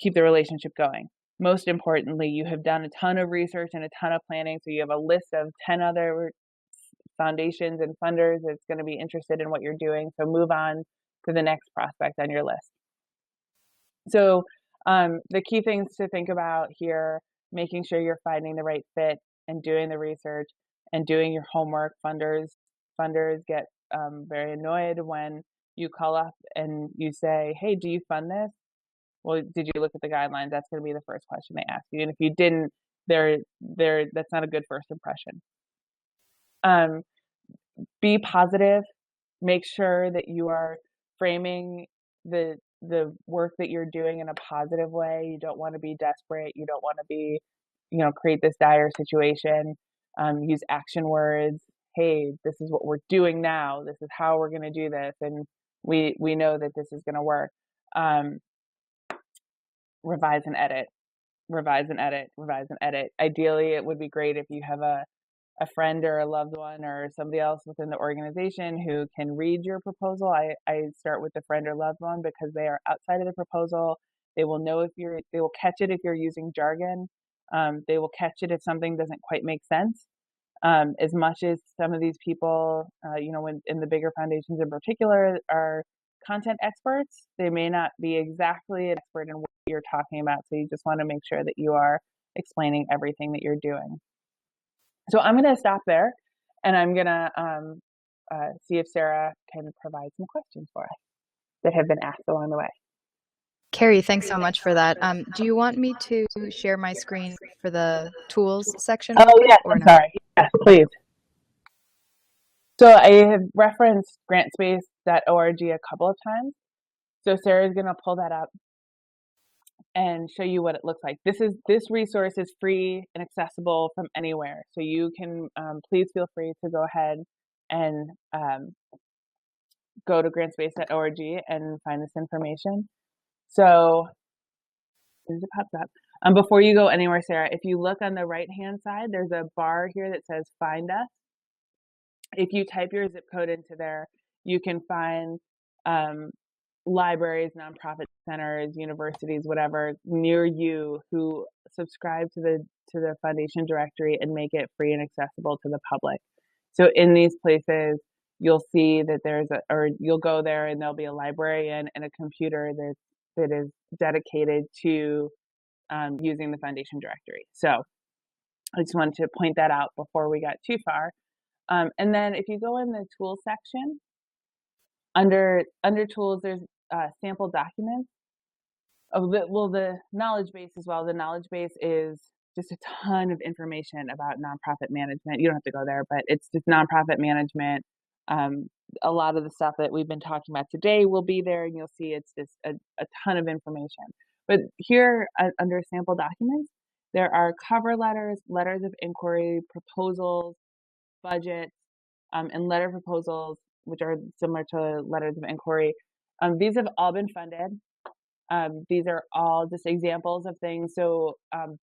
keep the relationship going. Most importantly, you have done a ton of research and a ton of planning. So you have a list of 10 other foundations and funders that's going to be interested in what you're doing. So move on to the next prospect on your list. So the key things to think about here, making sure you're finding the right fit and doing the research and doing your homework. Funders get very annoyed when you call up and you say, hey, do you fund this? Well, did you look at the guidelines? That's going to be the first question they ask you. And if you didn't, that's not a good first impression. Be positive. Make sure that you are framing the work that you're doing in a positive way. You don't want to be desperate. You don't want to be, create this dire situation. Use action words. Hey, this is what we're doing now. This is how we're going to do this. And we know that this is going to work. Revise and edit. Ideally, it would be great if you have a friend or a loved one or somebody else within the organization who can read your proposal. I start with the friend or loved one because they are outside of the proposal. They will know they will catch it if you're using jargon. They will catch it if something doesn't quite make sense. As much as some of these people, when in the bigger foundations in particular, are content experts, they may not be exactly an expert in what you're talking about. So you just want to make sure that you are explaining everything that you're doing. So I'm going to stop there, and I'm going to see if Sarah can provide some questions for us that have been asked along the way. Carrie, thanks so much for that. Do you want me to share my screen for the tools section? Oh, yes, I'm sorry. Yes, please. So I have referenced grantspace.org a couple of times. So Sarah's going to pull that up and show you what it looks like. This resource is free and accessible from anywhere. So you can please feel free to go ahead and go to grantspace.org and find this information. So it pops up. Before you go anywhere, Sarah, if you look on the right-hand side, there's a bar here that says Find Us. If you type your zip code into there, you can find libraries, nonprofit centers, universities, whatever, near you who subscribe to the foundation directory and make it free and accessible to the public. So in these places, you'll see that you'll go there and there'll be a librarian and a computer that is dedicated to using the foundation directory. So I just wanted to point that out before we got too far. And then if you go in the tools section, under tools, there's sample documents. The knowledge base as well. The knowledge base is just a ton of information about nonprofit management. You don't have to go there, but it's just nonprofit management. A lot of the stuff that we've been talking about today will be there, and you'll see it's just a ton of information. But here under sample documents, there are cover letters, letters of inquiry, proposals, budgets, and letter proposals, which are similar to letters of inquiry. These have all been funded. These are all just examples of things. So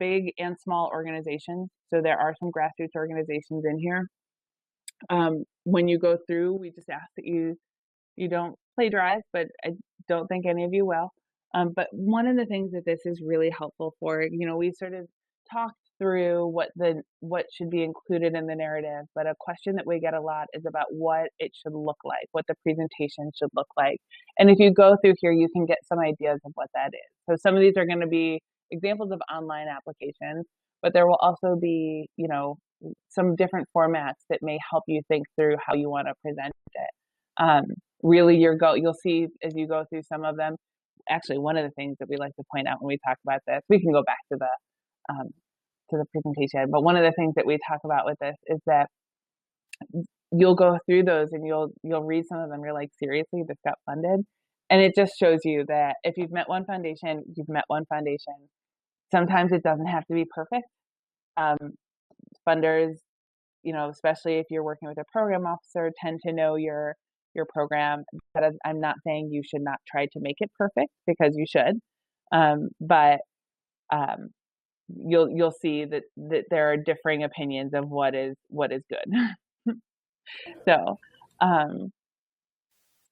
big and small organizations. So there are some grassroots organizations in here. When you go through, we just ask that you don't play drive, but I don't think any of you will. But one of the things that this is really helpful for, we sort of talked through what should be included in the narrative, but a question that we get a lot is about what it should look like, what the presentation should look like. And if you go through here, you can get some ideas of what that is. So some of these are going to be examples of online applications, but there will also be, some different formats that may help you think through how you want to present it. Really, you'll see as you go through some of them. Actually, one of the things that we like to point out when we talk about this, we can go back to the presentation, but one of the things that we talk about with this is that you'll go through those and you'll read some of them. You're like, seriously, this got funded? And it just shows you that if you've met one foundation, you've met one foundation. Sometimes it doesn't have to be perfect. Um, Funders, especially if you're working with a program officer, tend to know your program. But I'm not saying you should not try to make it perfect, because you should. But um, you'll see that there are differing opinions of what is good. So, um,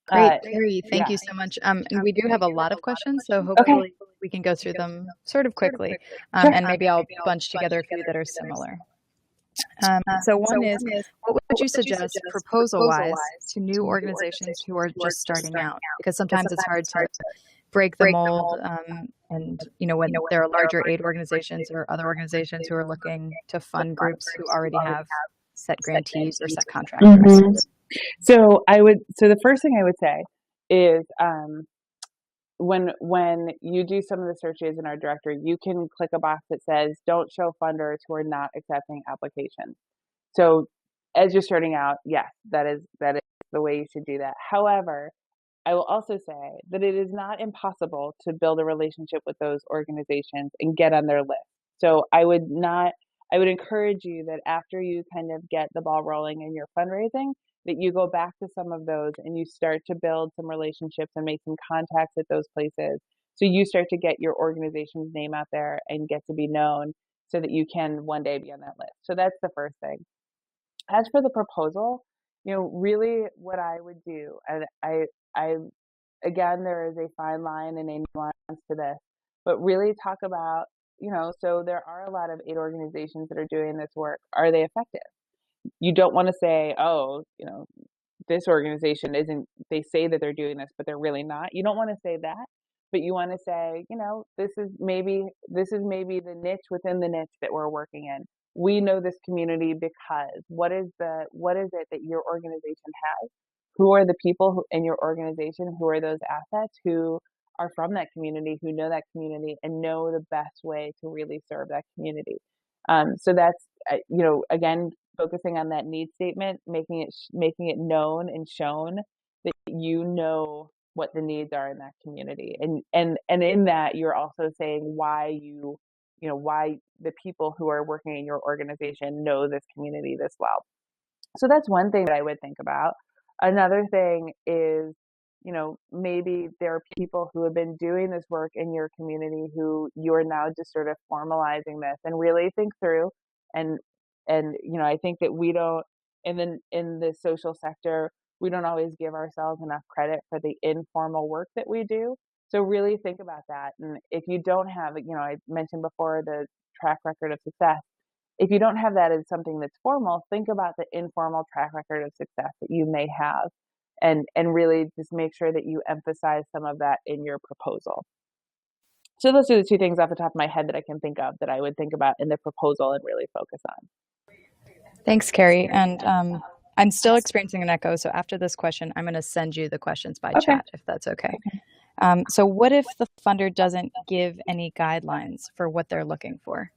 Great, Carrie. Thank yeah. you so much. And we do have a lot of questions, so Okay. hopefully we can go through them sort of quickly. Sure. And maybe I'll bunch together a few that are similar. So one is, what would you suggest proposal-wise to new organizations who are just starting out? Because sometimes it's hard to break the mold, and when there are larger aid organizations or other organizations who are looking to fund groups who already have set grantees or set contractors. Mm-hmm. So the first thing I would say is, when you do some of the searches in our directory, you can click a box that says, don't show funders who are not accepting applications. So as you're starting out, yes, that is the way you should do that. However, I will also say that it is not impossible to build a relationship with those organizations and get on their list. So I would encourage you that after you kind of get the ball rolling in your fundraising, that you go back to some of those and you start to build some relationships and make some contacts at those places. So you start to get your organization's name out there and get to be known, so that you can one day be on that list. So that's the first thing. As for the proposal, really what I would do, and I again, there is a fine line and a nuance to this, but really talk about, so there are a lot of aid organizations that are doing this work. Are they effective? You don't want to say, oh, this organization isn't, they say that they're doing this, but they're really not. You don't want to say that, but you want to say, this is maybe the niche within the niche that we're working in. We know this community because what is it that your organization has? Who are the people in your organization? Who are those assets who are from that community, who know that community and know the best way to really serve that community? So that's, again, focusing on that need statement, making it known and shown that you know what the needs are in that community, and in that you're also saying why why the people who are working in your organization know this community this well. So that's one thing that I would think about. Another thing is, maybe there are people who have been doing this work in your community who you are now just sort of formalizing this, and really think through. And I think that we don't, in the social sector, we don't always give ourselves enough credit for the informal work that we do. So really think about that. And if you don't have, I mentioned before the track record of success. If you don't have that as something that's formal, think about the informal track record of success that you may have, and really just make sure that you emphasize some of that in your proposal. So those are the two things off the top of my head that I can think of that I would think about in the proposal and really focus on. Thanks, Carrie. And I'm still experiencing an echo, so after this question, I'm going to send you the questions by chat, if that's okay. So what if the funder doesn't give any guidelines for what they're looking for?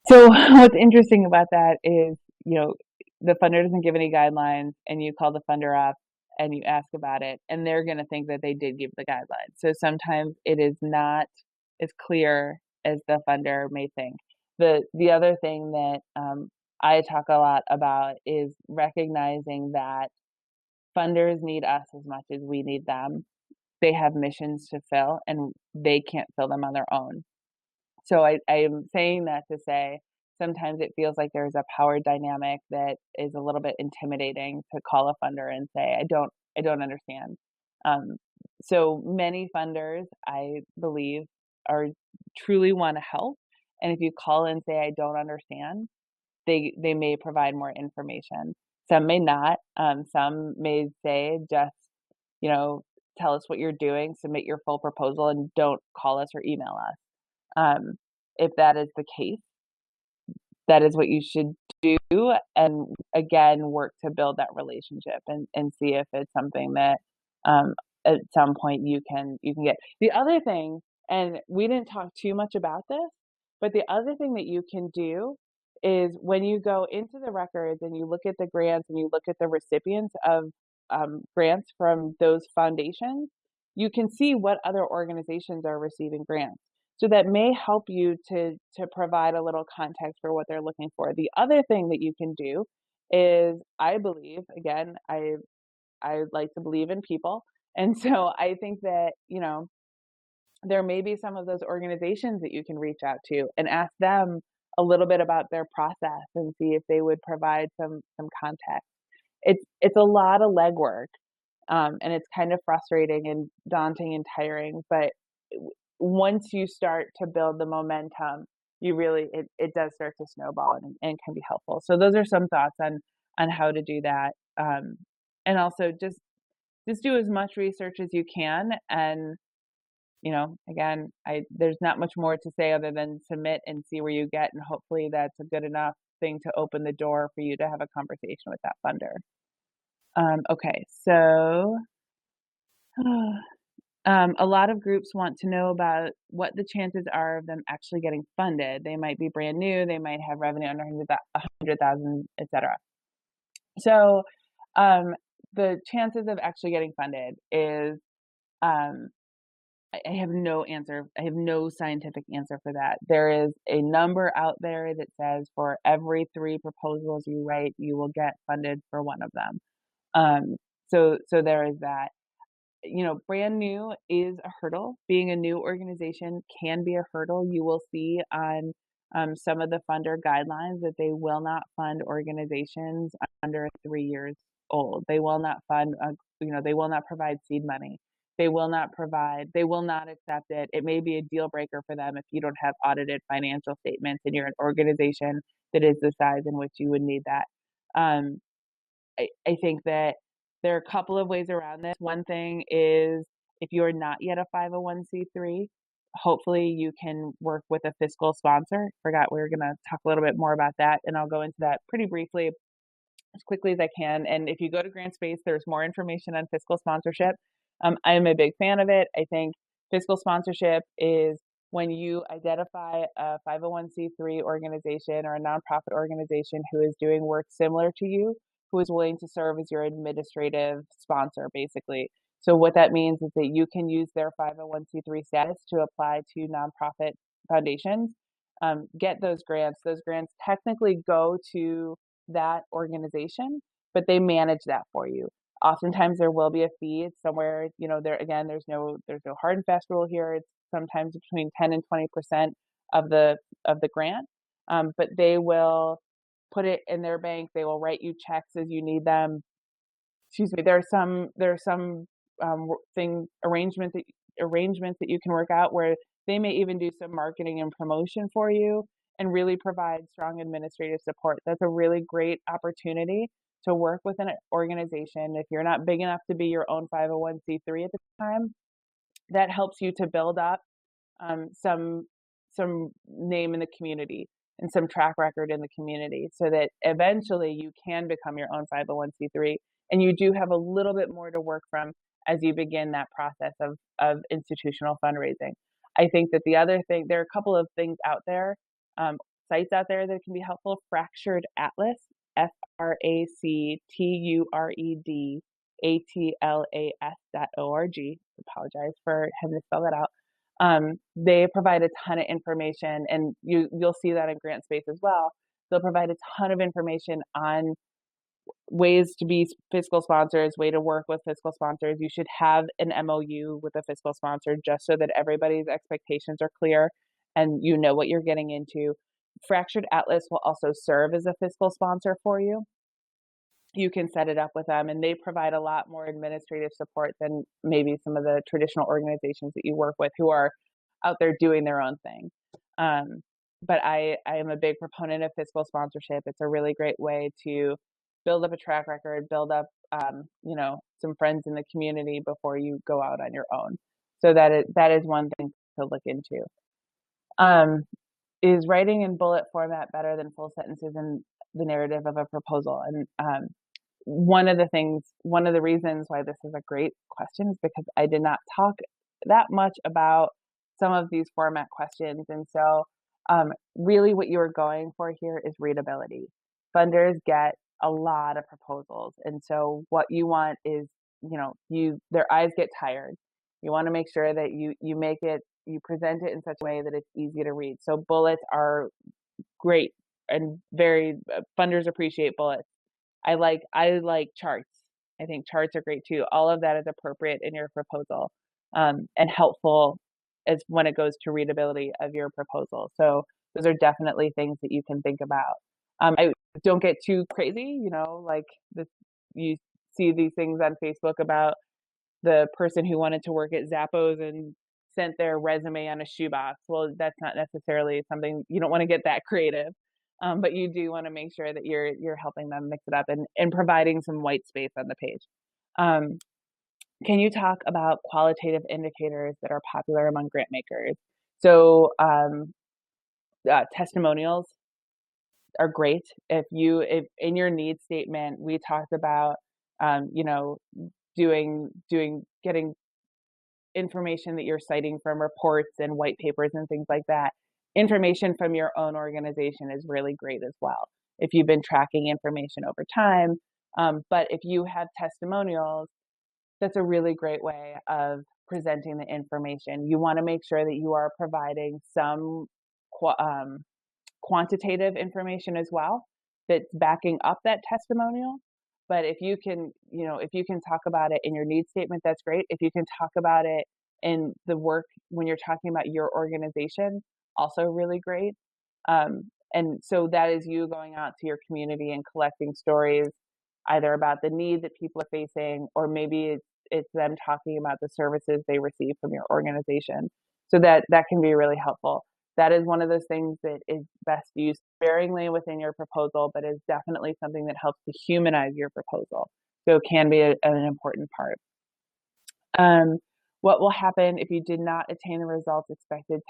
So what's interesting about that is, the funder doesn't give any guidelines, and you call the funder up and you ask about it, and they're going to think that they did give the guidelines. So sometimes it is not as clear as the funder may think. The other thing that I talk a lot about is recognizing that funders need us as much as we need them. They have missions to fill, and they can't fill them on their own. So I am saying that to say, sometimes it feels like there's a power dynamic that is a little bit intimidating to call a funder and say, I don't understand. So many funders, I believe, are truly want to help. And if you call and say, I don't understand, they may provide more information. Some may not. Some may say, just, tell us what you're doing, submit your full proposal, and don't call us or email us. If that is the case, that is what you should do. And again, work to build that relationship and see if it's something that at some point you can get. The other thing, and we didn't talk too much about this, but the other thing that you can do is when you go into the records and you look at the grants and you look at the recipients of grants from those foundations, you can see what other organizations are receiving grants. So that may help you to provide a little context for what they're looking for. The other thing that you can do is, I believe, again, I like to believe in people. And so I think that, there may be some of those organizations that you can reach out to and ask them a little bit about their process and see if they would provide some context. It's a lot of legwork, and it's kind of frustrating and daunting and tiring. But once you start to build the momentum, you really it does start to snowball and can be helpful. So those are some thoughts on how to do that, and also just do as much research as you can. And again, there's not much more to say other than submit and see where you get, and hopefully that's a good enough thing to open the door for you to have a conversation with that funder. Okay, so a lot of groups want to know about what the chances are of them actually getting funded. They might be brand new, they might have revenue under 100,000, etc. So the chances of actually getting funded is, I have no answer. I have no scientific answer for that. There is a number out there that says for every 3 proposals you write, you will get funded for one of them. So there is that. Brand new is a hurdle. Being a new organization can be a hurdle. You will see on some of the funder guidelines that they will not fund organizations under 3 years old. They will not fund, they will not provide seed money. They will not accept it. It may be a deal breaker for them if you don't have audited financial statements and you're an organization that is the size in which you would need that. I think that there are a couple of ways around this. One thing is, if you're not yet a 501c3, hopefully you can work with a fiscal sponsor. Forgot we were going to talk a little bit more about that, and I'll go into that pretty briefly as quickly as I can. And if you go to GrantSpace, there's more information on fiscal sponsorship. I am a big fan of it. I think fiscal sponsorship is when you identify a 501c3 organization or a nonprofit organization who is doing work similar to you, who is willing to serve as your administrative sponsor, basically. So what that means is that you can use their 501c3 status to apply to nonprofit foundations, get those grants. Those grants technically go to that organization, but they manage that for you. Oftentimes there will be a fee. It's somewhere, there's no hard and fast rule here. It's sometimes between 10 and 20% of the grant, but they will put it in their bank. They will write you checks as you need them. Excuse me. There are some arrangements that you can work out where they may even do some marketing and promotion for you and really provide strong administrative support. That's a really great opportunity to work with an organization. If you're not big enough to be your own 501c3 at the time, that helps you to build up some name in the community and some track record in the community, so that eventually you can become your own 501c3, and you do have a little bit more to work from as you begin that process of institutional fundraising. I think that the other thing, there are a couple of things out there, sites out there that can be helpful. Fractured Atlas, FRACTURED ATLAS.org. Apologize for having to spell that out. They provide a ton of information, and you'll see that in GrantSpace as well. They'll provide a ton of information on ways to be fiscal sponsors, way to work with fiscal sponsors. You should have an MOU with a fiscal sponsor just so that everybody's expectations are clear and you know what you're getting into. Fractured Atlas will also serve as a fiscal sponsor for you. You can set it up with them, and they provide a lot more administrative support than maybe some of the traditional organizations that you work with who are out there doing their own thing. But I am a big proponent of fiscal sponsorship. It's a really great way to build up a track record, build up some friends in the community before you go out on your own. So that is one thing to look into. Is writing in bullet format better than full sentences in the narrative of a proposal? And one of the reasons why this is a great question is because I did not talk that much about some of these format questions. And so Really what you're going for here is readability. Funders get a lot of proposals. And so what you want is, their eyes get tired. You want to make sure that you present it in such a way that it's easy to read. So bullets are great and very, funders appreciate bullets. I like charts. I think charts are great too. All of that is appropriate in your proposal, and helpful as when it goes to readability of your proposal. So those are definitely things that you can think about. I don't get too crazy, like this, you see these things on Facebook about the person who wanted to work at Zappos and sent their resume on a shoebox. Well, that's not necessarily something, you don't want to get that creative. But you do want to make sure that you're helping them mix it up and providing some white space on the page. Um, can you talk about qualitative indicators that are popular among grant makers? So testimonials are great. If in your needs statement we talked about, getting information that you're citing from reports and white papers and things like that. Information from your own organization is really great as well, if you've been tracking information over time. But if you have testimonials, that's a really great way of presenting the information. You want to make sure that you are providing some quantitative information as well that's backing up that testimonial. But if you can talk about it in your needs statement, that's great. If you can talk about it in the work when you're talking about your organization, also really great. And so that is you going out to your community and collecting stories either about the need that people are facing, or maybe it's them talking about the services they receive from your organization. So that can be really helpful. That is one of those things that is best used sparingly within your proposal, but is definitely something that helps to humanize your proposal. So it can be an important part. What will happen if you did not attain the results expected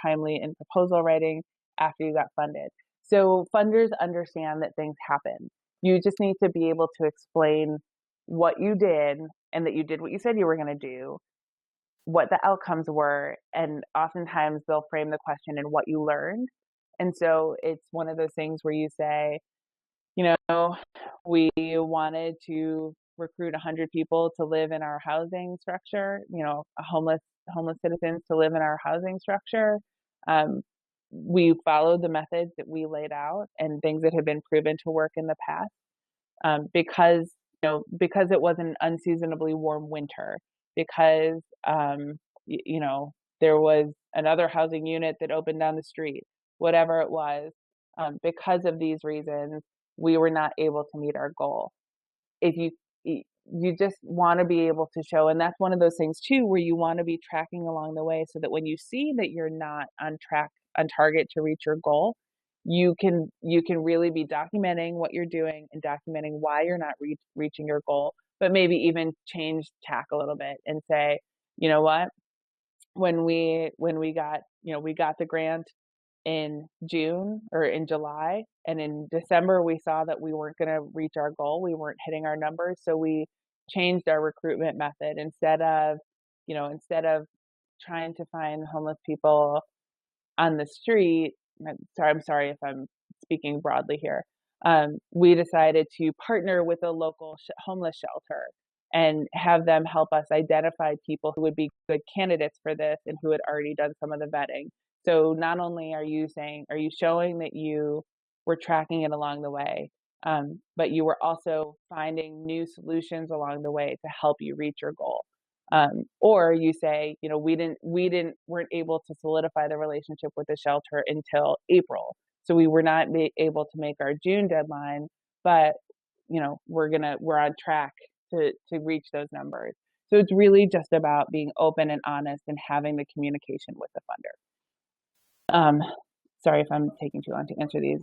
timely in proposal writing after you got funded? So funders understand that things happen. You just need to be able to explain what you did and that you did what you said you were going to do, what the outcomes were, and oftentimes they'll frame the question in what you learned. And so it's one of those things where you say, we wanted to recruit 100 people to live in our housing structure, homeless citizens to live in our housing structure. We followed the methods that we laid out and things that have been proven to work in the past, because it was an unseasonably warm winter, because there was another housing unit that opened down the street, whatever it was. Because of these reasons, we were not able to meet our goal. If you just want to be able to show, and that's one of those things too, where you want to be tracking along the way, so that when you see that you're not on target to reach your goal, you can really be documenting what you're doing and documenting why you're not reaching your goal, but maybe even change tack a little bit and say, you know what, when we got we got the grant in June or in July, and in December we saw that we weren't going to reach our goal, we weren't hitting our numbers, so we changed our recruitment method. Instead of trying to find homeless people on the street, I'm sorry if I'm speaking broadly here, we decided to partner with a local homeless shelter and have them help us identify people who would be good candidates for this and who had already done some of the vetting. So not only are you showing that you were tracking it along the way, but you were also finding new solutions along the way to help you reach your goal. Or you say, weren't able to solidify the relationship with the shelter until April. So we were not able to make our June deadline, but we're on track to reach those numbers. So it's really just about being open and honest and having the communication with the funder. Sorry if I'm taking too long to answer these.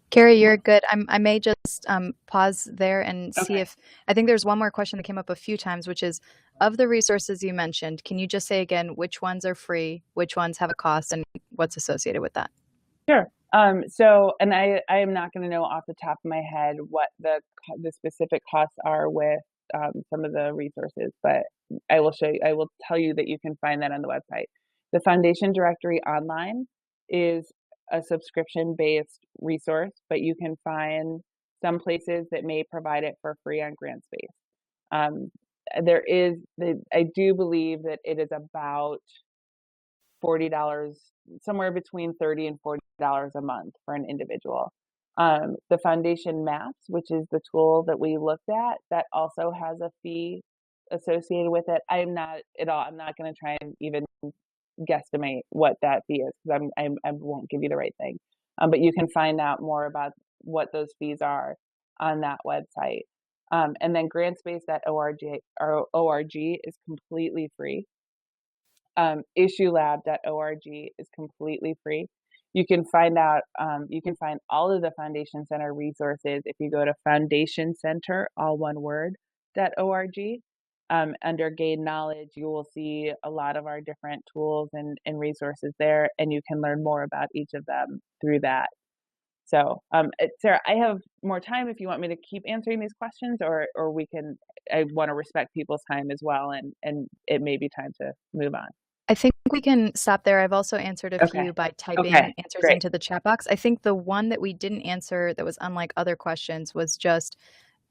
Carrie, you're good. I may just pause there and see Okay. if I think there's one more question that came up a few times, which is, of the resources you mentioned, can you just say again which ones are free, which ones have a cost, and what's associated with that? Sure. And I am not going to know off the top of my head what the specific costs are with some of the resources, but I will tell you that you can find that on the website. The foundation directory online is a subscription-based resource, but you can find some places that may provide it for free on Grantspace. I do believe that it is about $40, somewhere between $30 and $40 a month for an individual. The Foundation Maps, which is the tool that we looked at, that also has a fee associated with it. I'm not going to try and even guesstimate what that fee is, because I won't give you the right thing. But you can find out more about what those fees are on that website. And then grantspace.org is completely free. Issuelab.org is completely free. You can find all of the Foundation Center resources if you go to Foundation Center, all one word, .org. Under Gain Knowledge, you will see a lot of our different tools and resources there, and you can learn more about each of them through that. So, Sarah, I have more time if you want me to keep answering these questions, or I want to respect people's time as well, and it may be time to move on. I think we can stop there. I've also answered a few by typing answers great. into the chat box. I think the one that we didn't answer that was unlike other questions was just,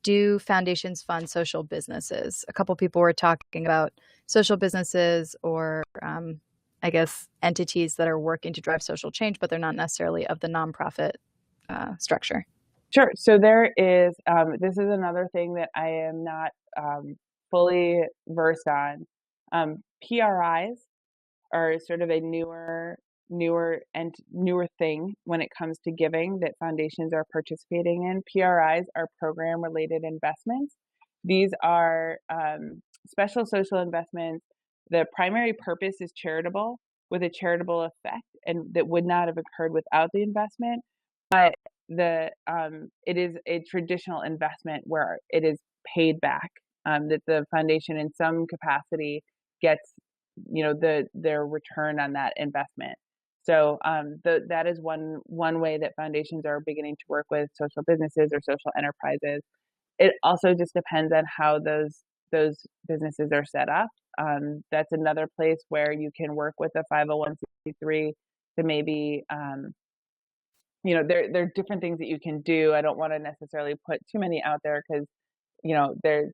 do foundations fund social businesses? A couple people were talking about social businesses or I guess entities that are working to drive social change, but they're not necessarily of the nonprofit structure. Sure. So there is, this is another thing that I am not fully versed on. PRIs are sort of a newer thing when it comes to giving that foundations are participating in. PRIs are program related investments. These are special social investments. The primary purpose is charitable, with a charitable effect, and that would not have occurred without the investment. But it is a traditional investment where it is paid back, that the foundation in some capacity gets their return on that investment. So that is one way that foundations are beginning to work with social businesses or social enterprises. It also just depends on how those businesses are set up. That's another place where you can work with a 501c3 to maybe there are different things that you can do. I don't want to necessarily put too many out there, because there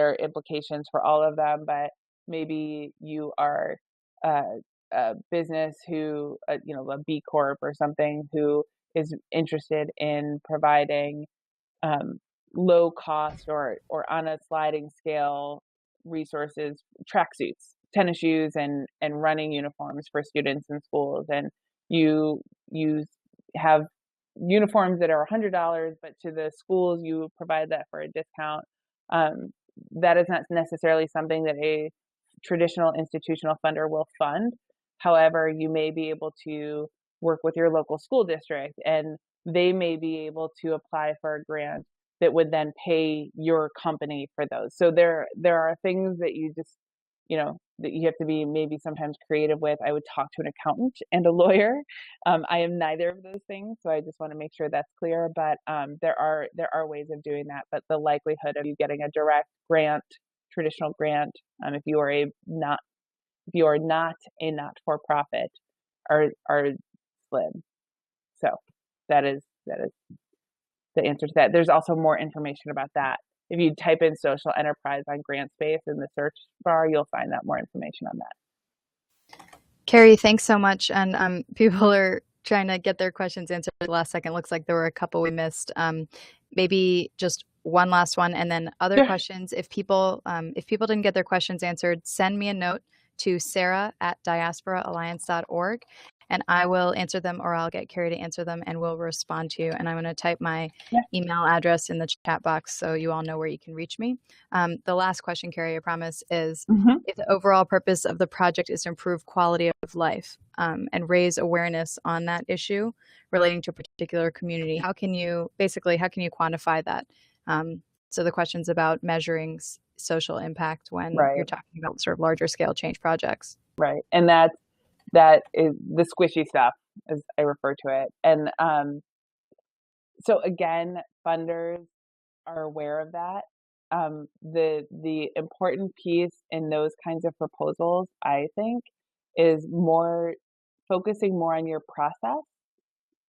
are implications for all of them, but maybe you are a business who, a B Corp or something, who is interested in providing low cost or on a sliding scale resources, tracksuits, tennis shoes, and running uniforms for students in schools. And you have uniforms that are $100, but to the schools you provide that for a discount. That is not necessarily something that a traditional institutional funder will fund. However, you may be able to work with your local school district, and they may be able to apply for a grant that would then pay your company for those. So there are things that you just, that you have to be maybe sometimes creative with. I would talk to an accountant and a lawyer. I am neither of those things, so I just want to make sure that's clear. But there are ways of doing that. But the likelihood of you getting a direct grant, traditional grant, if you are not a not-for-profit, are slim. So that is the answer to that. There's also more information about that. If you type in social enterprise on Grantspace in the search bar, you'll find that more information on that. Carrie, thanks so much. And people are trying to get their questions answered at the last second. Looks like there were a couple we missed. Maybe just one last one, and then other questions. If people didn't get their questions answered, send me a note to sarah@diasporaalliance.org, and I will answer them, or I'll get Carrie to answer them, and we'll respond to you. And I'm going to type my email address in the chat box so you all know where you can reach me. The last question, Carrie, I promise, is if the overall purpose of the project is to improve quality of life and raise awareness on that issue relating to a particular community, how can you quantify that? So the question's about measuring social impact when you're talking about sort of larger scale change projects. Right. And that is the squishy stuff, as I refer to it. And so again, funders are aware of that. The important piece in those kinds of proposals, I think, is more focusing more on your process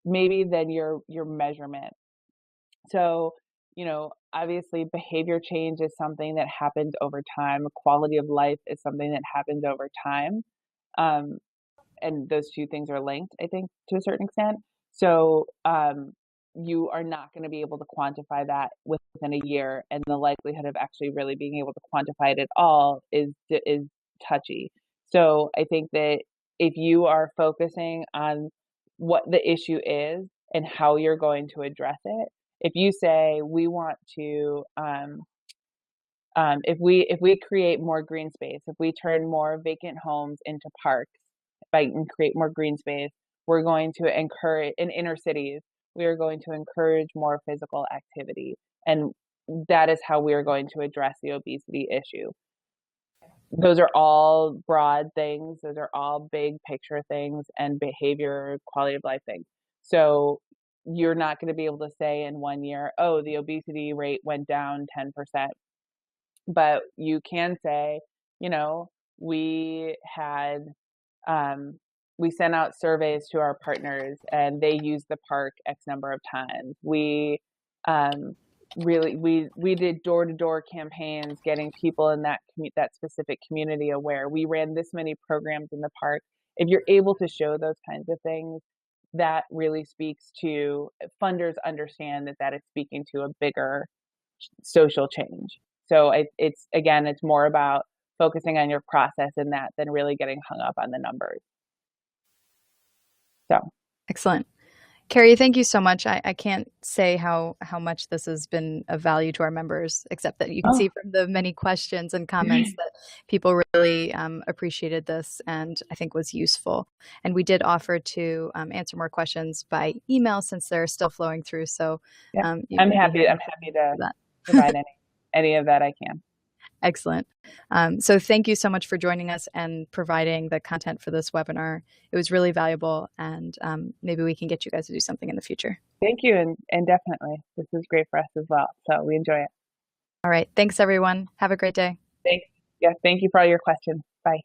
maybe than your measurement. So, obviously behavior change is something that happens over time. Quality of life is something that happens over time. Um, and those two things are linked, I think, to a certain extent. So, you are not going to be able to quantify that within a year, and the likelihood of actually really being able to quantify it at all is touchy. So, I think that if you are focusing on what the issue is and how you're going to address it, if you say we want to if we create more green space, if we turn more vacant homes into parks, and create more green space, we're going to encourage in inner cities, we are going to encourage more physical activity. And that is how we are going to address the obesity issue. Those are all broad things. Those are all big picture things and behavior, quality of life things. So you're not going to be able to say in 1 year, oh, the obesity rate went down 10%. But you can say, we had we sent out surveys to our partners and they used the park X number of times. We really we did door-to-door campaigns getting people in that specific community aware. We ran this many programs in the park. If you're able to show those kinds of things, that really speaks to funders understand that is speaking to a bigger social change. So it's more about focusing on your process in that than really getting hung up on the numbers. So Excellent. Carrie, thank you so much. I can't say how much this has been of value to our members, except that you can see from the many questions and comments that people really appreciated this and I think was useful. And we did offer to answer more questions by email since they're still flowing through. So yeah, I'm happy to provide any of that I can. Excellent. So thank you so much for joining us and providing the content for this webinar. It was really valuable, and maybe we can get you guys to do something in the future. Thank you, and definitely. This is great for us as well, so we enjoy it. All right. Thanks, everyone. Have a great day. Thanks. Yeah, thank you for all your questions. Bye.